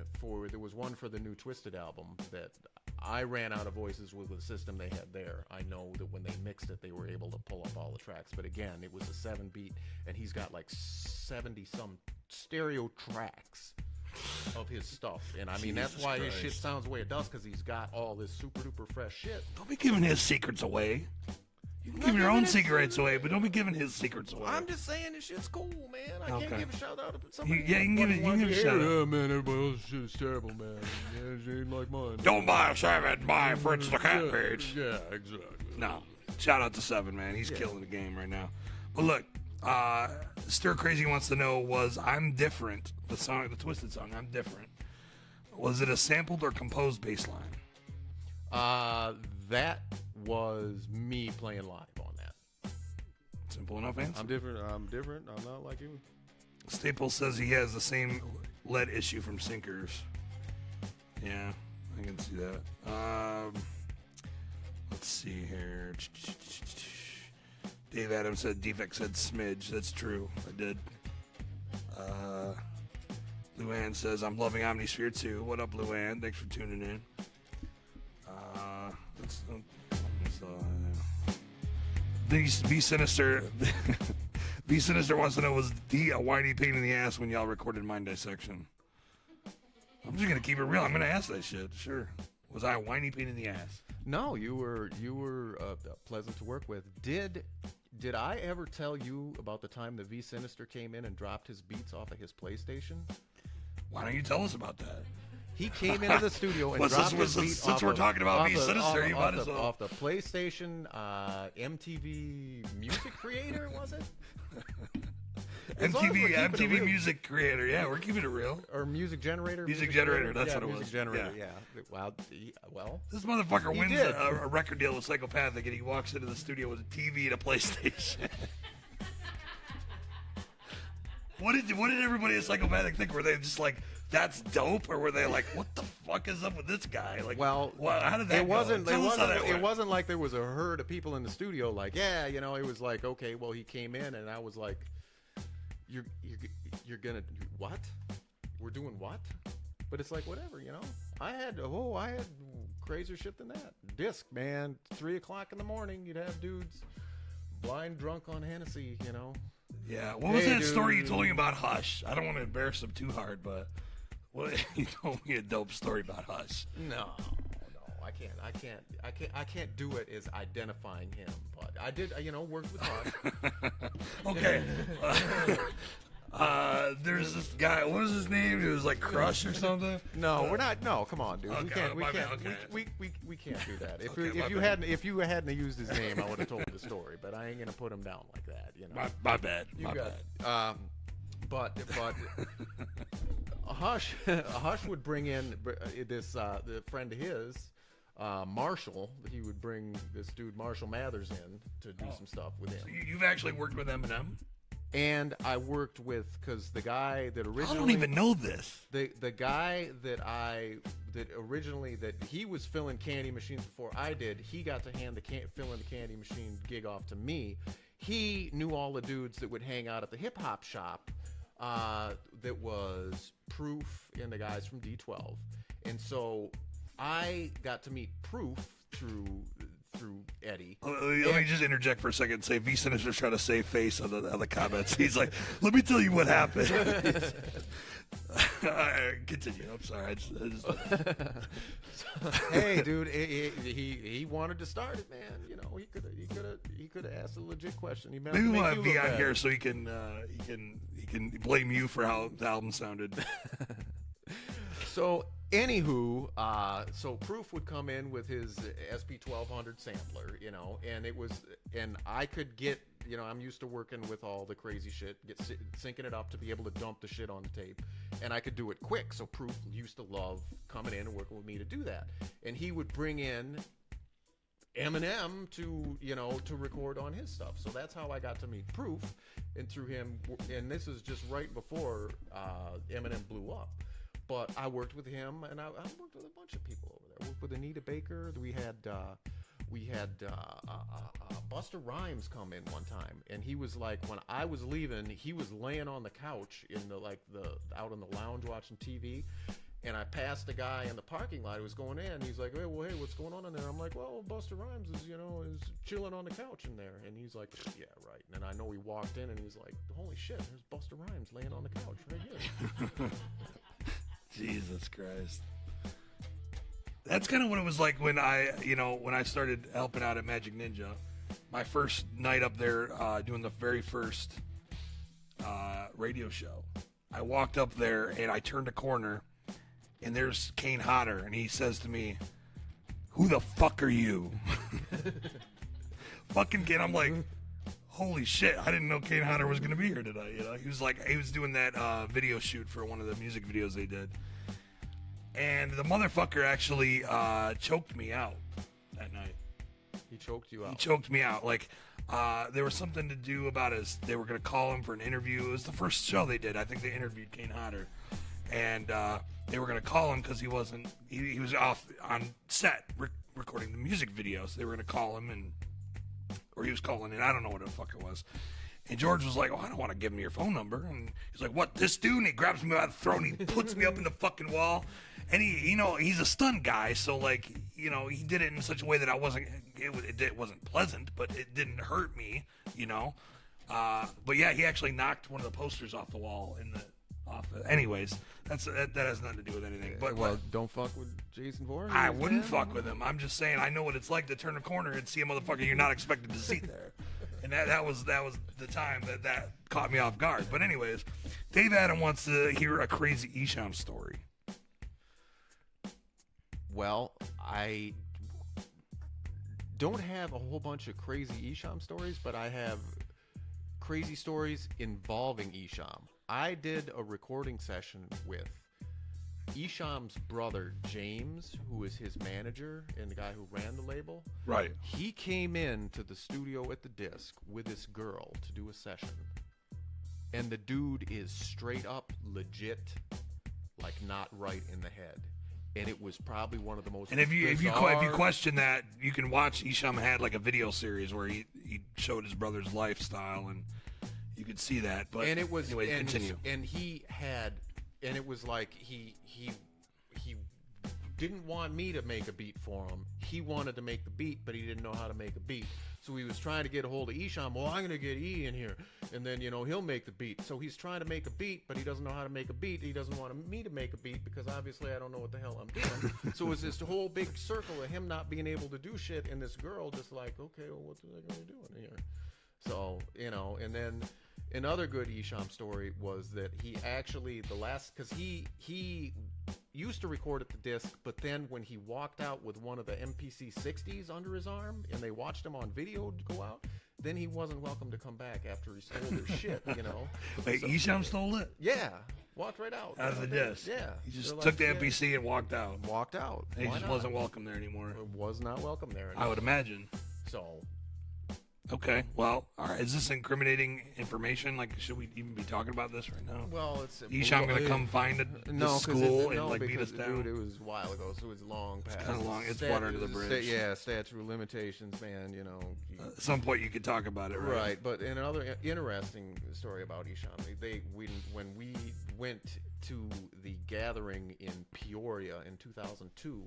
there was one for the new Twisted album that I ran out of voices with the system they had there. I know that when they mixed it, they were able to pull up all the tracks. But again, it was a 7-beat, and he's got like 70-some stereo tracks of his stuff. And I mean, that's why his shit sounds the way it does, because he's got all this super duper fresh shit. Don't be giving his secrets away. You can give your own secrets away, but don't be giving his secrets away. I'm just saying this shit's cool, man. I can't give a shout out to somebody. Yeah, you can give a shout out. Yeah, man, everybody else's shit is terrible, man. Yeah, it ain't like mine. Don't buy a 7, buy Fritz the cat page. Yeah, exactly. No. Shout out to 7, man. He's killing the game right now. But look, Stir Crazy wants to know, was I'm Different, the Twisted song, I'm Different, was it a sampled or composed bass line? That was me playing live on that. Simple enough answer. I'm different. I'm not like you. Staples says he has the same lead issue from Sinkers. Yeah, I can see that. Let's see here. Dave Adams said Defekt said smidge. That's true. I did. Luann says I'm loving Omnisphere too. What up, Luann? Thanks for tuning in. B Sinister. B Sinister wants to know, was D a whiny pain in the ass when y'all recorded Mind Dissection? I'm just gonna keep it real. I'm gonna ask that shit. Sure. Was I a whiny pain in the ass? No, you were pleasant to work with. Did I ever tell you about the time that V Sinister came in and dropped his beats off of his PlayStation? Why don't you tell us about that? He came into the studio and dropped his beat since we're talking about V Sinister, you might as well. Off the PlayStation MTV Music Creator, was it? MTV Music Creator. Yeah, we're keeping it real. Or Music Generator. Music Generator. That's what it was. Music Generator. Yeah. Well, this motherfucker wins a record deal with Psychopathic, and he walks into the studio with a TV and a PlayStation. What did everybody at Psychopathic think? Were they just like, that's dope, or were they like, what the fuck is up with this guy? Like, well, how did that it wasn't. go? It wasn't like there was a herd of people in the studio. Like, yeah, you know, it was like, okay, well, he came in, and I was like, you're gonna what? We're doing what? But it's like, whatever, you know. I had crazier shit than that. Disc, man, 3 o'clock in the morning, you'd have dudes blind drunk on Hennessy, you know. Yeah, what was that story you told me about Hush? I don't want to embarrass him too hard, but you told me a dope story about Hush. No, I can't do it as identifying him, but I did, work with Hush. Okay. There's this guy. What was his name? It was like Crush or something. No, we're not. No, come on, dude. Okay, we can't do that. If you hadn't used his name, I would have told the story. But I ain't gonna put him down like that. You know. My bad. But Hush would bring in this the friend of his, Marshall. He would bring this dude Marshall Mathers in to do some stuff with him. So you've actually worked with Eminem? And I worked with, because the guy that originally... I don't even know this. The guy that originally, that he was filling candy machines before I did, he got to hand the filling the candy machine gig off to me. He knew all the dudes that would hang out at the hip-hop shop that was Proof and the guys from D12. And so I got to meet Proof through Eddie. Let me just interject for a second and say V Sinister's trying to save face on the comments. He's like, let me tell you what happened. Continue. I'm sorry. I just Hey, dude, he wanted to start it, man. You know, he could have asked a legit question. Maybe we'll have V on here so he can blame you for how the album sounded. So, anywho, so Proof would come in with his SP1200 sampler, you know, and I could get, you know, I'm used to working with all the crazy shit, syncing it up to be able to dump the shit on the tape, and I could do it quick. So Proof used to love coming in and working with me to do that, and he would bring in Eminem to record on his stuff. So that's how I got to meet Proof, and through him, and this is just right before Eminem blew up. But I worked with him, and I worked with a bunch of people over there. I worked with Anita Baker. We had Busta Rhymes come in one time, and he was like, when I was leaving, he was laying on the couch out in the lounge watching TV, and I passed a guy in the parking lot who was going in, and he's like, hey, what's going on in there? I'm like, well, Busta Rhymes is chilling on the couch in there, and he's like, yeah, right. And I know he walked in, and he's like, holy shit, there's Busta Rhymes laying on the couch right here. Jesus Christ. That's kind of what it was like when I started helping out at Magic Ninja. My first night up there doing the very first radio show. I walked up there and I turned a corner and there's Kane Hodder and he says to me, "Who the fuck are you?" Fucking kid. I'm like, holy shit, I didn't know Kane Hodder was going to be here tonight. You know, he was doing that video shoot for one of the music videos they did. And the motherfucker actually choked me out that night. He choked you out? He choked me out. Like, there was something to do about they were going to call him for an interview. It was the first show they did. I think they interviewed Kane Hodder. And they were going to call him because he was off on set recording the music video. So they were going to call him or he was calling in. I don't know what the fuck it was. And George was like, "Oh, I don't want to give him your phone number." And he's like, "What, this dude?" And he grabs me by the throat and he puts me up in the fucking wall. And he's a stunt guy, so like, he did it in such a way that it wasn't pleasant, but it didn't hurt me, But yeah, he actually knocked one of the posters off the wall anyways, that has nothing to do with anything. But well, don't fuck with Jason Voorhees. I wouldn't fuck with him. I'm just saying I know what it's like to turn a corner and see a motherfucker you're not expected to see there. And that was the time that caught me off guard. But anyways, Dave Adam wants to hear a crazy Esham story. Well, I don't have a whole bunch of crazy Esham stories, but I have crazy stories involving Esham. I did a recording session with Esham's brother, James, who is his manager and the guy who ran the label. Right. He came in to the studio at the disc with this girl to do a session. And the dude is straight up legit, like not right in the head. And it was probably one of the most. And if you question that, you can watch. Esham had like a video series where he showed his brother's lifestyle, and you could see that. But and it was anyway, continue. And it was like he didn't want me to make a beat for him. He wanted to make the beat, but he didn't know how to make a beat. So he was trying to get a hold of Esham. Well, I'm going to get E in here, and then, he'll make the beat. So he's trying to make a beat, but he doesn't know how to make a beat. He doesn't want me to make a beat because obviously I don't know what the hell I'm doing. So it was this whole big circle of him not being able to do shit, and this girl just like, okay, well, what are they going to do in here? So, and then another good Esham story was that he actually, because he used to record at the disc, but then when he walked out with one of the MPC 60s under his arm and they watched him on video go out, then he wasn't welcome to come back after he stole their shit, Wait, so, Esham stole it? Yeah. Walked right out. Out of the disc? Yeah. He just took the MPC and walked out. Walked out. And he just wasn't welcome there anymore. Was not welcome there anymore. I would imagine. So, Okay. Well, all right. Is this incriminating information? Like, should we even be talking about this right now? Well, it's Isham gonna come find the school and like beat us down. Dude, it was a while ago, so it's long past. It's kind of long. It's water under the bridge. Yeah, statute of limitations, man. You know. At some point, you could talk about it, right? Right. But in another interesting story about Isham, when we went to the gathering in Peoria in 2002.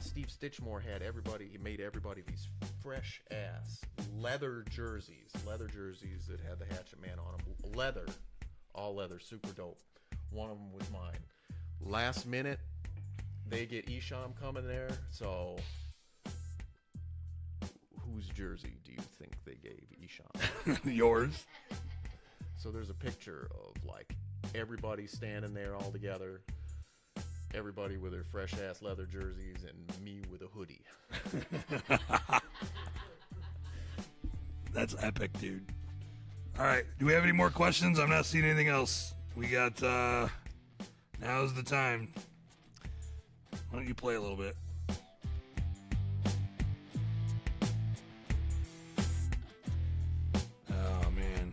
Steve Stitchmore he made everybody these fresh ass leather jerseys that had the Hatchet Man on them. All leather, super dope. One of them was mine. Last minute, they get Isham coming there, so whose jersey do you think they gave Isham? Yours. So there's a picture of like everybody standing there all together. Everybody with their fresh ass leather jerseys and me with a hoodie. That's epic, dude. All right. Do we have any more questions? I'm not seeing anything else. We got, now's the time. Why don't you play a little bit? Oh, man.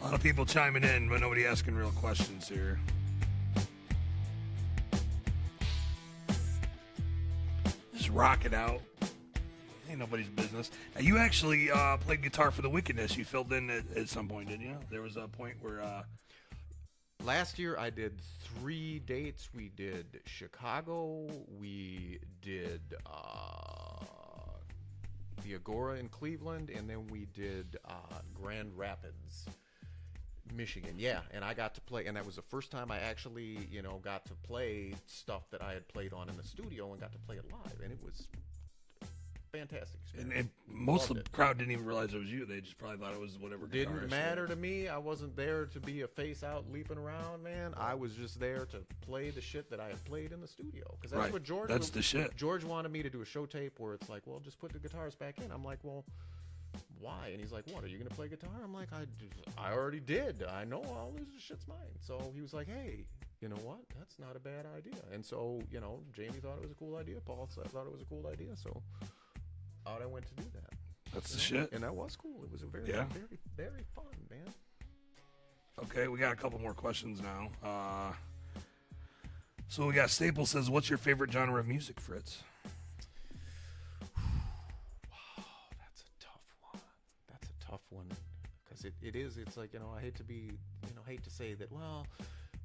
A lot of people chiming in, but nobody asking real questions here. Rock it out. Ain't nobody's business. Now, you actually played guitar for the Wickedness. You filled in at some point, didn't you? There was a point where... Last year I did 3 dates. We did Chicago. We did the Agora in Cleveland. And then we did Grand Rapids, Michigan. Yeah, and I got to play, and that was the first time I actually, got to play stuff that I had played on in the studio and got to play it live, and it was fantastic experience. And most of the crowd didn't even realize it was you. They just probably thought it was whatever. Didn't matter to me. I wasn't there to be a face out leaping around, man. I was just there to play the shit that I had played in the studio. Because that's what George. That's the shit. George wanted me to do a show tape where it's like, well, just put the guitars back in. I'm like, well, why? And he's like, what, are you gonna play guitar? I'm like, I already did. I know all this shit's mine. So he was like, hey, you know what, that's not a bad idea. And so, Jamie thought it was a cool idea, Paul thought it was a cool idea, so out I went to do that. That's the shit. And that was cool. It was a very very, very fun, man. Okay, we got a couple more questions now. So we got Staple says, what's your favorite genre of music, Fritz? One, because it is, it's like, I hate to be, hate to say that, well,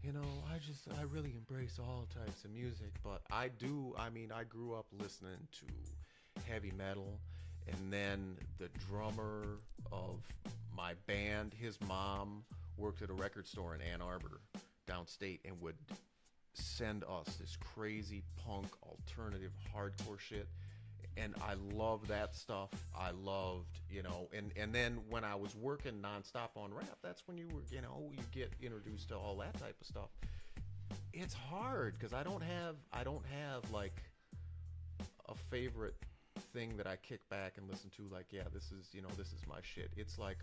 I really embrace all types of music, but I grew up listening to heavy metal, and then the drummer of my band, his mom worked at a record store in Ann Arbor downstate and would send us this crazy punk alternative hardcore shit. And I loved that stuff. I loved, and then when I was working nonstop on rap, that's when you get introduced to all that type of stuff. It's hard because I don't have like a favorite thing that I kick back and listen to. Like, yeah, this is my shit. It's like,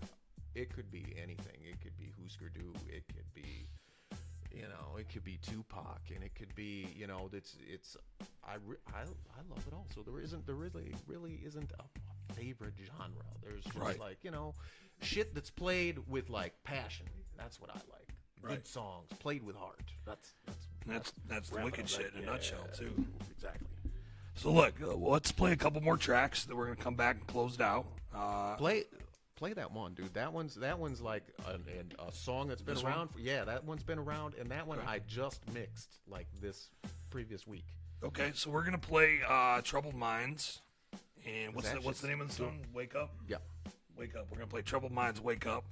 it could be anything. It could be Husker Du. It could be, it could be Tupac, and it could be, I love it all. So there really isn't a favorite genre. There's just like, shit that's played with like passion. That's what I like. Good songs played with heart. That's the wicked shit in a nutshell too. Exactly. So look, let's play a couple more tracks that we're gonna come back and close it out. Play that one, dude. That one's like a song that's been around. That one's been around, and that one I just mixed like this previous week. Okay, so we're gonna play "Troubled Minds," and what's the name of the song? Wake Up. Yeah, Wake Up. We're gonna play "Troubled Minds," "Wake Up,"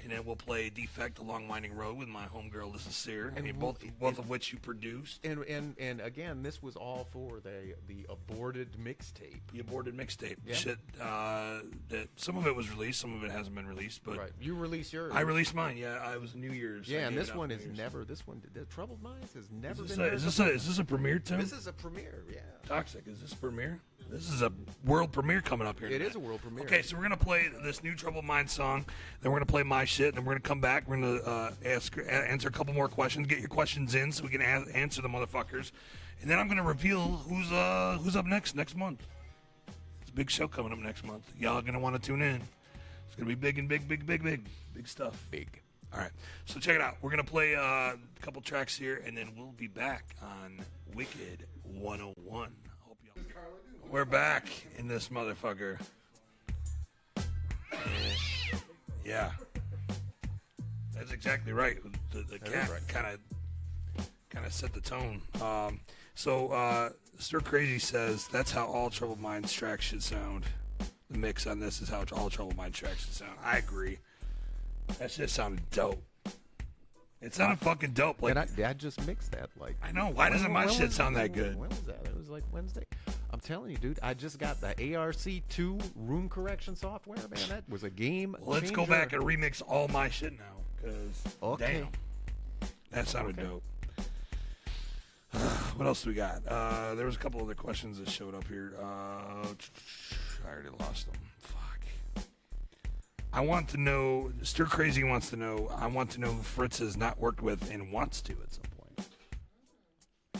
and then we'll play "Defekt," "A Long Winding Road" with my homegirl, This Is Sear, and both of which you produced. And again, this was all for the aborted mixtape. The aborted mixtape. Yeah. Shit. That some of it was released, some of it hasn't been released. But you released yours. I released mine. Yeah, I was New Year's. Yeah, and this one is never. This one, the Troubled Minds, has never been. Is this a premiere too? This is a premiere. Yeah. Toxic. Is this premiere? This is a world premiere coming up here. It is a world premiere. Okay, so we're gonna play this new Troubled Minds song. Then we're gonna play my shit, and then we're gonna come back. We're gonna answer a couple more questions. Get your questions in so we can answer the motherfuckers, and then I'm gonna reveal who's up next month. It's a big show coming up next month. Y'all gonna want to tune in. It's gonna be big and big stuff. Big. All right, so check it out. We're gonna play a couple tracks here, and then we'll be back on Wicked 101. Hope y'all. We're back in this motherfucker. Yeah, that's exactly right. The cat kind of set the tone. So Stir Crazy says that's how all Troubled Minds tracks should sound. The mix on this is how all Troubled Minds tracks should sound. I agree. That shit sounded dope. It sounded fucking dope. Like, and I just mixed that. Like, I know. Why doesn't my shit sound that good? When was that? It was like Wednesday. I'm telling you, dude. I just got the ARC2 room correction software, man. That was a game changer. Let's go back and remix all my shit now. Because, damn. That sounded dope. What else do we got? There was a couple other questions that showed up here. I already lost them. Fuck. I want to know, Stir Crazy wants to know, I want to know who Fritz has not worked with and wants to at some point.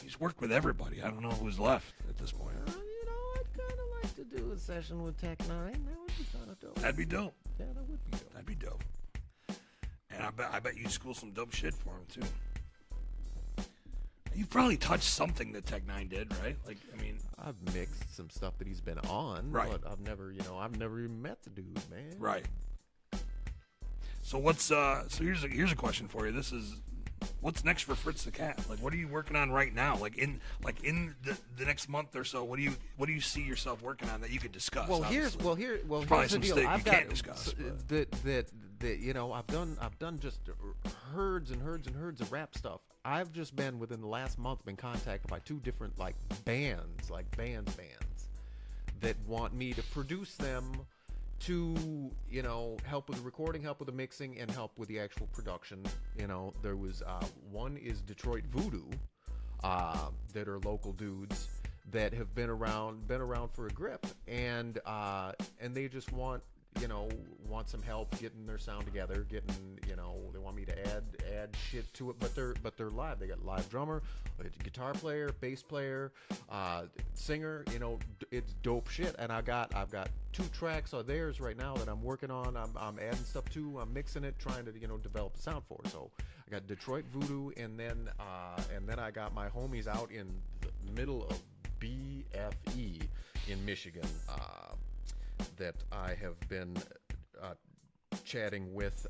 He's worked with everybody. I don't know who's left at this point. You know, I'd kind of like to do a session with Tech 9. That would be kind of dope. That'd be dope. Yeah, that would be dope. That'd be dope. And I bet you'd school some dope shit for him, too. You probably touched something that Tech 9 did, right? Like, I mean, I've mixed some stuff that he's been on, right? But I've never even met the dude, man. Right. So what's so here's a question for you. This is what's next for Fritz the Cat? Like, what are you working on right now? Like in the next month or so, what do you see yourself working on that you could discuss? Well, here's probably here's some the deal. deal. I've You can't got discuss. that you know, I've done just herds and herds of rap stuff. I've just been within the last month been contacted by 2 different bands that want me to produce them to, you know, help with the recording, help with the mixing, and help with the actual production. You know, there was one is Detroit Voodoo, that are local dudes that have been around for a grip, and they just want some help getting their sound together, they want me to add shit to it, but they're live. They got live drummer, guitar player, bass player, singer, it's dope shit. And I've got 2 tracks of theirs right now that I'm working on. I'm adding stuff to, I'm mixing it, trying to, develop a sound for it. So I got Detroit Voodoo, and then I got my homies out in the middle of BFE in Michigan, that I have been chatting with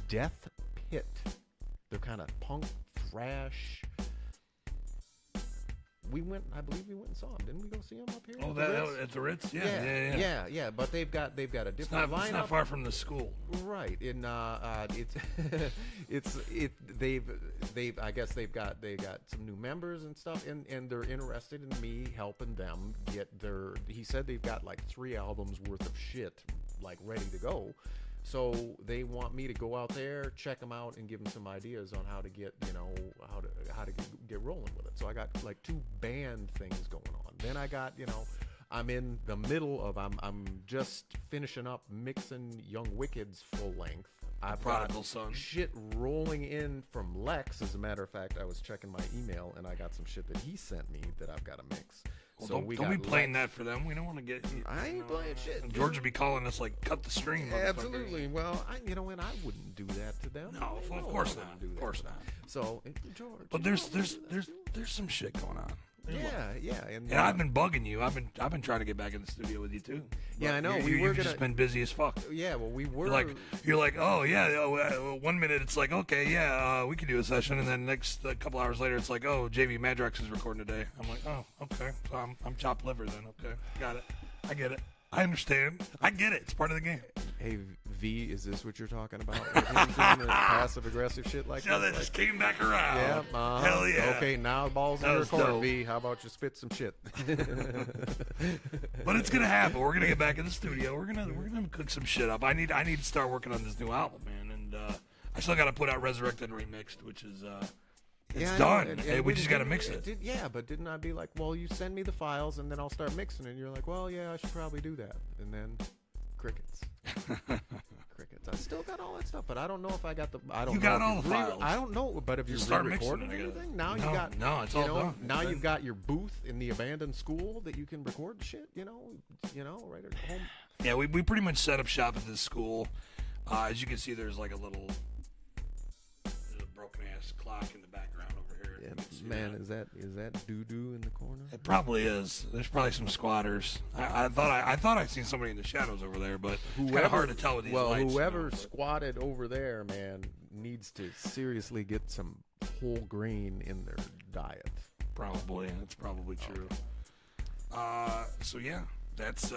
Death Pit. They're kind of punk thrash. I believe we went and saw them. Didn't we go see them up here? Oh, at the Ritz? Yeah. But they've got a different lineup. It's not far from the school, right? In I guess they've got some new members and stuff, and they're interested in me helping them get their. He said they've got 3 albums worth of shit ready to go. So they want me to go out there, check them out, and give them some ideas on how to get, how to get rolling with it. So I got 2 band things going on. Then I got, I'm in the middle of, I'm just finishing up mixing Young Wicked's full length. I've got shit rolling in from Lex. As a matter of fact, I was checking my email, and I got some shit that he sent me that I've got to mix. Well, so don't be playing that for them. We don't want to get. I ain't playing shit. George would be calling us cut the string. Absolutely. Well, I wouldn't do that to them. No, of course not. Of course not. So, George. But there's some shit going on. Yeah, and I've been bugging you. I've been trying to get back in the studio with you too. Yeah, I know. You've just been busy as fuck. Yeah, well, we were. You're like, oh yeah. 1 minute it's like, okay, yeah, we can do a session, and then next couple hours later it's like, oh, JV Madrox is recording today. I'm like, oh, okay. So I'm chopped liver then. Okay, got it. I get it. I understand. I get it. It's part of the game. Hey, V, is this what you're talking about? Doing passive aggressive shit like that? That just came back around. Yeah, hell yeah. Okay, now the ball's in your court, V. How about you spit some shit? But it's gonna happen. We're gonna get back in the studio. We're gonna cook some shit up. I need to start working on this new album, man. And I still gotta put out Resurrected and Remixed, which is it's done. We just gotta mix it. But didn't I be like, well, you send me the files and then I'll start mixing it? And you're like, well, yeah, I should probably do that. And then crickets. I still got all that stuff, but I don't know if I got the. I don't. You know got if all you the re- files. I don't know, but if you start mixing recorded it, I guess. anything, now you No, got. no, it's you all know, done. Now It's you've done. got your booth in the abandoned school that you can record the shit. You know, right at home. Yeah, we pretty much set up shop at this school. As you can see, there's like a broken ass clock in the background over here. Yeah, You can see man, that. is that doo doo in the corner? It probably is. There's probably some squatters. I thought I'd seen somebody in the shadows over there, but it's kind of hard to tell with these lights. Whoever you know, squatted over there, man, needs to seriously get some whole grain in their diet. Probably. That's probably true. So yeah, that's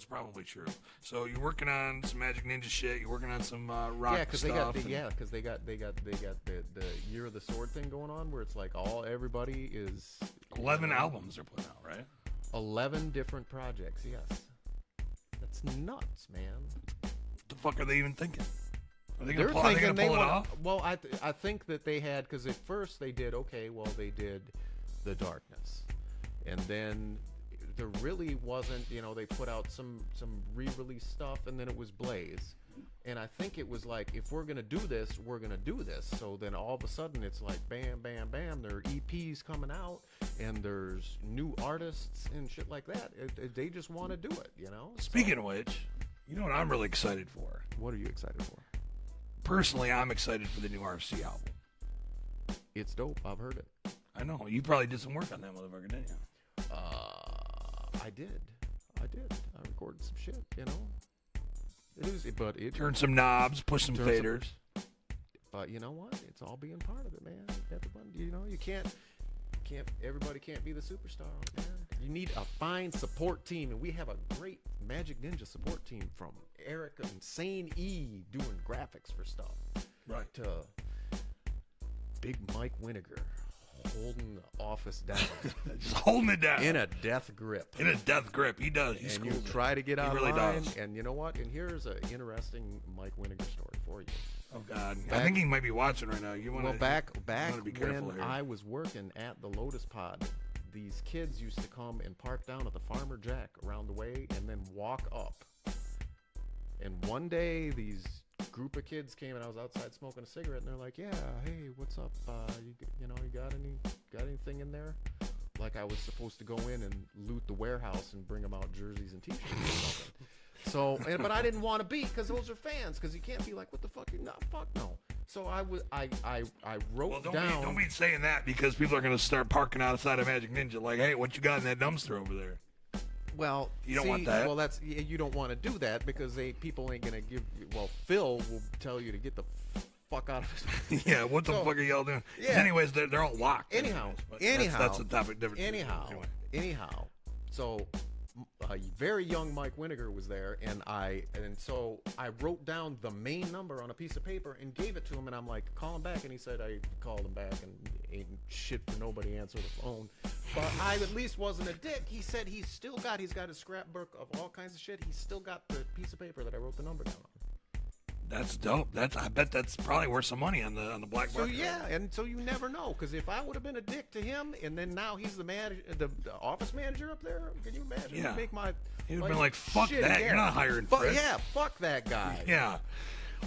probably true. So you're working on some Magic Ninja shit. You're working on some rock Yeah, because stuff. they got the Year of the Sword thing going on, where it's like everybody is 11 albums they're putting out, right? 11 different projects. Yes, that's nuts, man. What the fuck are they even thinking? Are they They're gonna pull, thinking they it want. off? Well, I think that they had, because at first they did they did The Darkness, and then there really wasn't. They put out some re-release stuff, and then it was Blaze. And I think it was like, if we're gonna do this, we're gonna do this. So then all of a sudden it's like bam, bam, bam. There are EPs coming out, and there's new artists and shit like that. They just want to do it, Speaking of which, you know what I'm really excited for? What are you excited for? Personally, I'm excited for the new RC album. It's dope. I've heard it. I know. You probably did some work on that motherfucker, didn't you? I did. I recorded some shit. It Turn some knobs, push some faders. But you know what? It's all being part of it, man. Everybody, you can't. Everybody can't be the superstar, man. You need a fine support team, and we have a great Magic Ninja support team, from Eric and Sane E doing graphics for stuff, Right. to Big Mike Winiger holding the office down Just holding it down. in a death grip. In a death grip. He does. He And you schools it. try to get He out really of line, does. and you know what? And here's an interesting Mike Winiger story for you. Oh, God. I think he might be watching right now. You want Well, back be careful when here. I was working at the Lotus Pod, these kids used to come and park down at the Farmer Jack around the way and then walk up. And one day, these group of kids came, and I was outside smoking a cigarette, and they're like, "Yeah, hey, what's up? You got anything in there?" Like I was supposed to go in and loot the warehouse and bring them out jerseys and T-shirts or something. So, but I didn't want to be, because those are fans. Because you can't be like, "What the fuck? No, fuck no." So I wrote down. Don't be saying that, because people are going to start parking outside of Magic Ninja like, "Hey, what you got in that dumpster over there?" Well, You don't want that. Well, you don't want to do that, because people ain't gonna give. Well, Phil will tell you to get the fuck out of his. Yeah, what the fuck are y'all doing? Yeah. Anyways, they're all locked. Anyhow, that's a topic different. Anyhow, so a very young Mike Winiger was there, and so I wrote down the main number on a piece of paper and gave it to him, and I'm like, "Call him back," and he said I called him back, and ain't shit for nobody answered the phone. But I at least wasn't a dick. He said he's got his scrapbook of all kinds of shit. He's still got the piece of paper that I wrote the number down on. That's dope. I bet that's probably worth some money on the black So market. yeah, and so you never know, because if I would have been a dick to him, and then now he's the office manager up there, can you imagine? Yeah. He'd make my He'd have been like, "Fuck shit that! again. You're not hiring Fuck Fritz." yeah, fuck that guy. Yeah.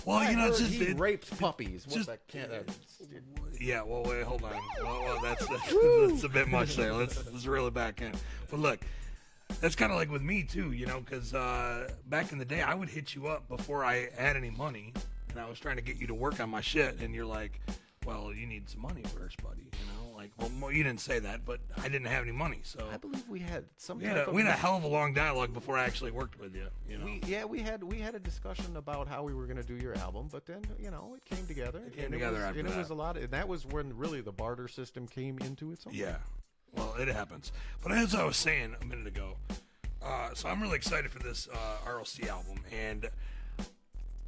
Well, I it's heard just he rapes puppies. What just- that can't. Yeah, well, wait, hold on. Well, that's a bit much there. Let's reel it back in. But look, that's kind of like with me too, because back in the day, I would hit you up before I had any money, and I was trying to get you to work on my shit, and you're like, "Well, you need some money first, buddy." Like, well, you didn't say that, but I didn't have any money, so I believe we had some. we had a hell of a long dialogue before I actually worked with you. We had a discussion about how we were going to do your album, but then it came together. came together after and that. it was a lot, and that was when really the barter system came into its own. Yeah. Well, it happens. But as I was saying a minute ago, so I'm really excited for this RLC album, and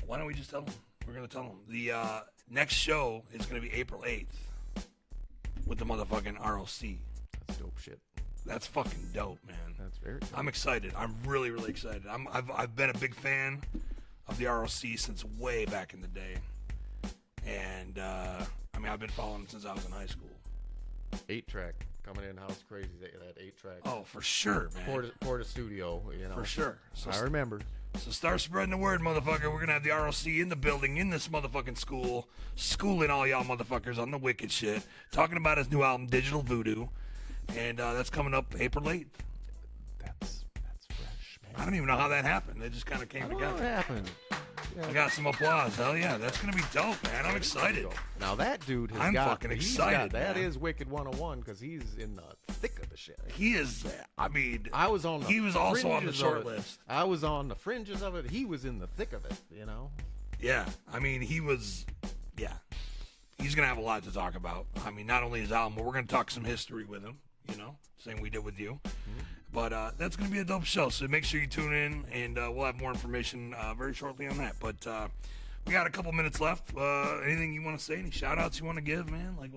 why don't we just tell them? We're going to tell them. The next show is going to be April 8th with the motherfucking RLC. That's dope shit. That's fucking dope, man. That's very dope. I'm excited. I'm really, really excited. I've been a big fan of the RLC since way back in the day. And, I've been following them since I was in high school. 8-track coming in house crazy. That 8-track. Oh, for sure, man. Porta Studio, For sure. So I remember. So start spreading the word, motherfucker. We're going to have the ROC in the building, in this motherfucking school, schooling all y'all motherfuckers on the wicked shit, talking about his new album, Digital Voodoo. And that's coming up April 8th. That's fresh, man. I don't even know how that happened. It just kind of came I don't know together. what happened. I got some applause. Hell yeah. That's going to be dope, man. I'm excited. Now that dude has I'm got, fucking he's excited, got, that man. is Wicked 101 because he's in the thick of the shit. He is, I mean, I was on the he was also on the fringes short of it. list. I was on the fringes of it. He was in the thick of it, you know? Yeah. I mean, he was, yeah. He's going to have a lot to talk about. I mean, not only his album, but we're going to talk some history with him, you know, same we did with you. Mm-hmm. But that's going to be a dope show. So make sure you tune in, and we'll have more information very shortly on that. But we got a couple minutes left. Anything you want to say? Any shout outs you want to give, man? Like,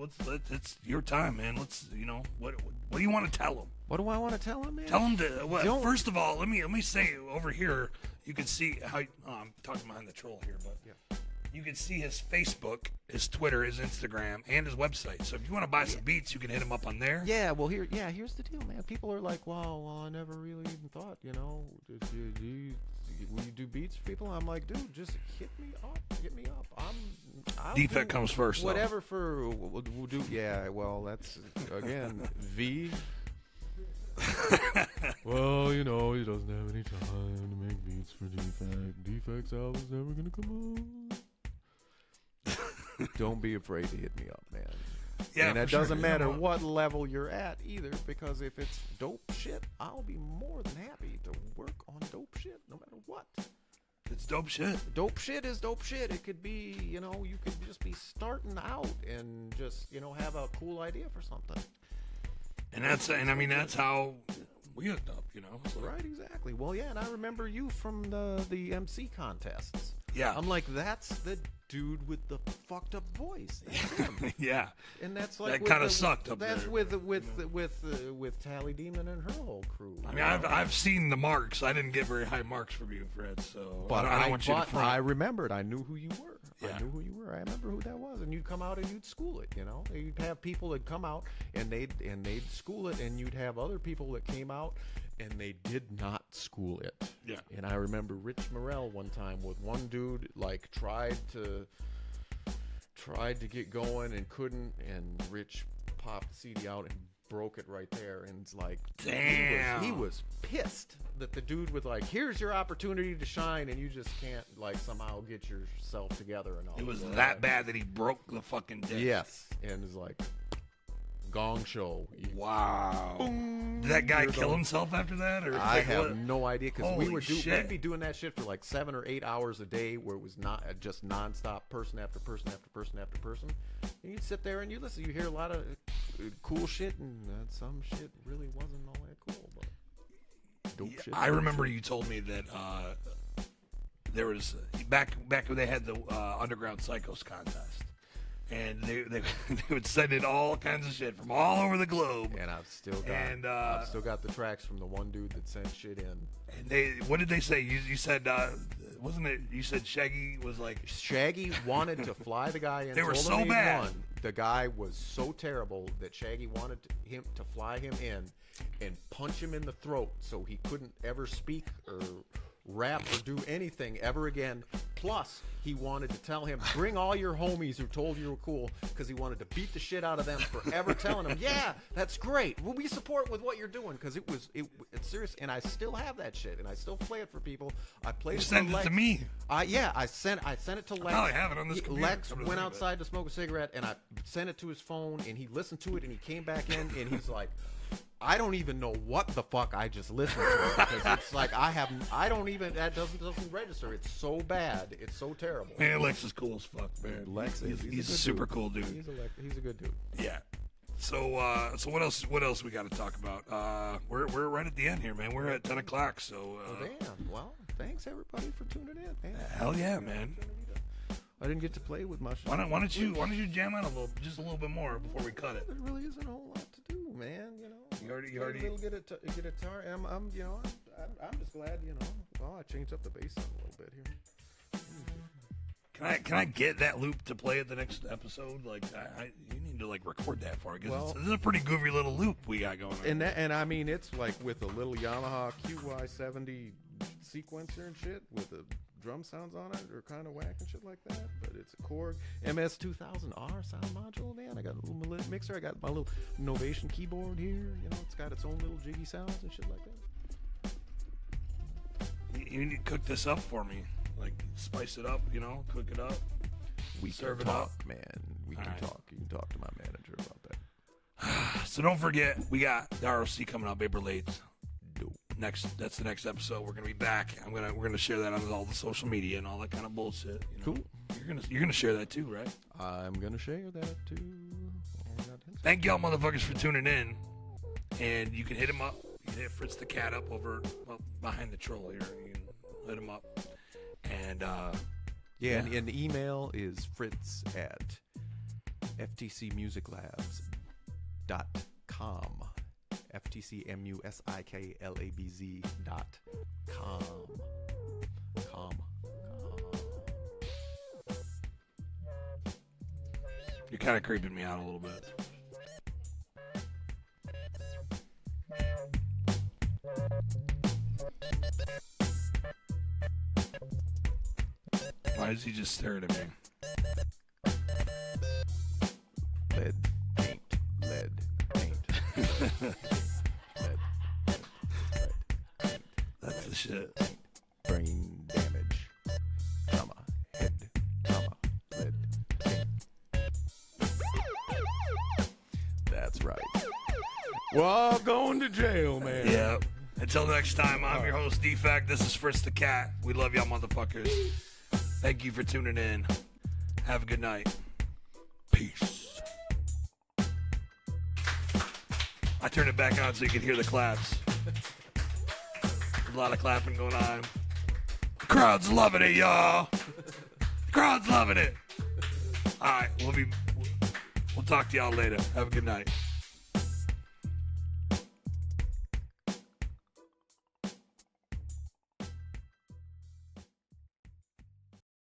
it's your time, man. Let's, you know, what do you want to tell them? What do I want to tell him, man? Tell them to. Well, Don't- first of all, let me say over here. You can see how I'm talking behind the troll here, but Yeah. you can see his Facebook, his Twitter, his Instagram, and his website. So if you want to buy some beats, you can hit him up on there. Yeah, well, here's the deal, man. People are like, well, I never really even thought, you know, will you do beats for people? I'm like, dude, just hit me up. I'll Defekt do comes first, though. Whatever we'll do. Yeah, well, that's, again, V. Well, you know, he doesn't have any time to make beats for Defekt. Defekt's album's never gonna come out. Don't be afraid to hit me up, man. Yeah, and it for sure. doesn't Yeah, matter well- what level you're at either, because if it's dope shit, I'll be more than happy to work on dope shit, no matter what. It's dope shit. Dope shit is dope shit. It could be, you know, you could just be starting out and just, you know, have a cool idea for something. And I mean that's how we hooked up, you know. So, Right, exactly. Well, yeah, and I remember you from the MC contests. Yeah. I'm like, that's the dude with the fucked up voice. That's him. Yeah. And that's like That with kinda the- sucked up that's there. with Tally Demon and her whole crew. I mean, I've seen the marks. I didn't get very high marks from you, Fred. So But I don't want you to but front. I remembered. I knew who you were. Yeah. I knew who you were. I remember who that was. And you'd come out and you'd school it. You know, you'd have people that come out and they'd school it, and you'd have other people that came out and they did not school it. Yeah. And I remember Rich Morrell one time with one dude like tried to get going and couldn't, and Rich popped the CD out and broke it right there, and it's like, Damn. he was pissed that the dude was like, here's your opportunity to shine, and you just can't like somehow get yourself together and all. It was So, that bad that he broke the fucking disc. Yes, and it's like gong show. Wow. Boom. Did that guy You're kill going- himself after that? Or I like, have what? no idea, because Holy we'd shit. be doing that shit for like 7 or 8 hours a day, where it was not just nonstop, person after person after person after person. And you'd sit there and you listen. You hear a lot of cool shit, and some shit really wasn't all that cool. But dope shit. I remember you told me that there was back when they had the Underground Psychos contest, and they would send in all kinds of shit from all over the globe. And I've still And, got the tracks from the one dude that sent shit in. And what did they say? You said wasn't it? You said Shaggy was like. Shaggy wanted to fly the guy in. They were told so him he bad. won. The guy was so terrible that Shaggy wanted him to fly him in and punch him in the throat so he couldn't ever speak or rap or do anything ever again. Plus, he wanted to tell him, bring all your homies who told you were cool, because he wanted to beat the shit out of them forever, telling them, yeah, that's great. Well, we support with what you're doing, because it's serious, and I still have that shit, and I still play it for people. I played You it sent for it Lex. to me. Yeah, I sent it to Lex. probably have it on this computer. Lex Come to went think of it. outside to smoke a cigarette, and I sent it to his phone, and he listened to it, and he came back in, and he's like, I don't even know what the fuck I just listened to, because it's like that doesn't register. It's so bad. It's so terrible. Man, Lex is cool as fuck, man. Lex he's is a good super dude. cool dude. He's a good dude. Yeah. So what else we got to talk about? We're right at the end here, man. We're at 10 o'clock. So Damn. Well, thanks everybody for tuning in, man. hell yeah, man. I didn't get to play with my. Why don't you jam out just a little bit more before we cut it? There really isn't a whole lot to do, man. You know. You already. Get a guitar. I'm just glad, you know. Well, I changed up the bass sound a little bit here. Can I get that loop to play at the next episode? Like, you need to like record that for me, because this is a pretty goofy little loop we got going on. And I mean, it's like with a little Yamaha QY70 sequencer and shit with the drum sounds on it are kind of whack and shit like that. But it's a Korg MS-2000R sound module, man. I got a little mixer. I got my little Novation keyboard here. You know, it's got its own little jiggy sounds and shit like that. You need to cook this up for me. Like, spice it up, you know, cook it up. We Serve can it talk, up. man. We can right. talk. You can talk to my manager about that. So don't forget, we got the ROC coming up April 8th. Dope. That's the next episode. We're gonna be back. We're gonna share that on all the social media and all that kind of bullshit. You know? Cool. You're gonna share that too, right? I'm gonna share that too. Thank y'all motherfuckers for tuning in. And you can hit him up. You can hit Fritz the Cat up over behind the troll here. You can hit him up. And yeah. And the email is Fritz at ftcmusiclabs.com. ftcmusiklabz.com. You're kind of creeping me out a little bit. Why is he just staring at me? Lead paint. Lead paint. That's the shit. Brain damage. Trauma. Head trauma. Lead paint. That's right. We're all going to jail, man. Yeah. Until next time, I'm your host, Defekt. This is Fritz the Cat. We love y'all motherfuckers. Thank you for tuning in. Have a good night. Peace. I turned it back on so you could hear the claps. There's a lot of clapping going on. The crowd's loving it, y'all. The crowd's loving it. All right, we'll talk to y'all later. Have a good night.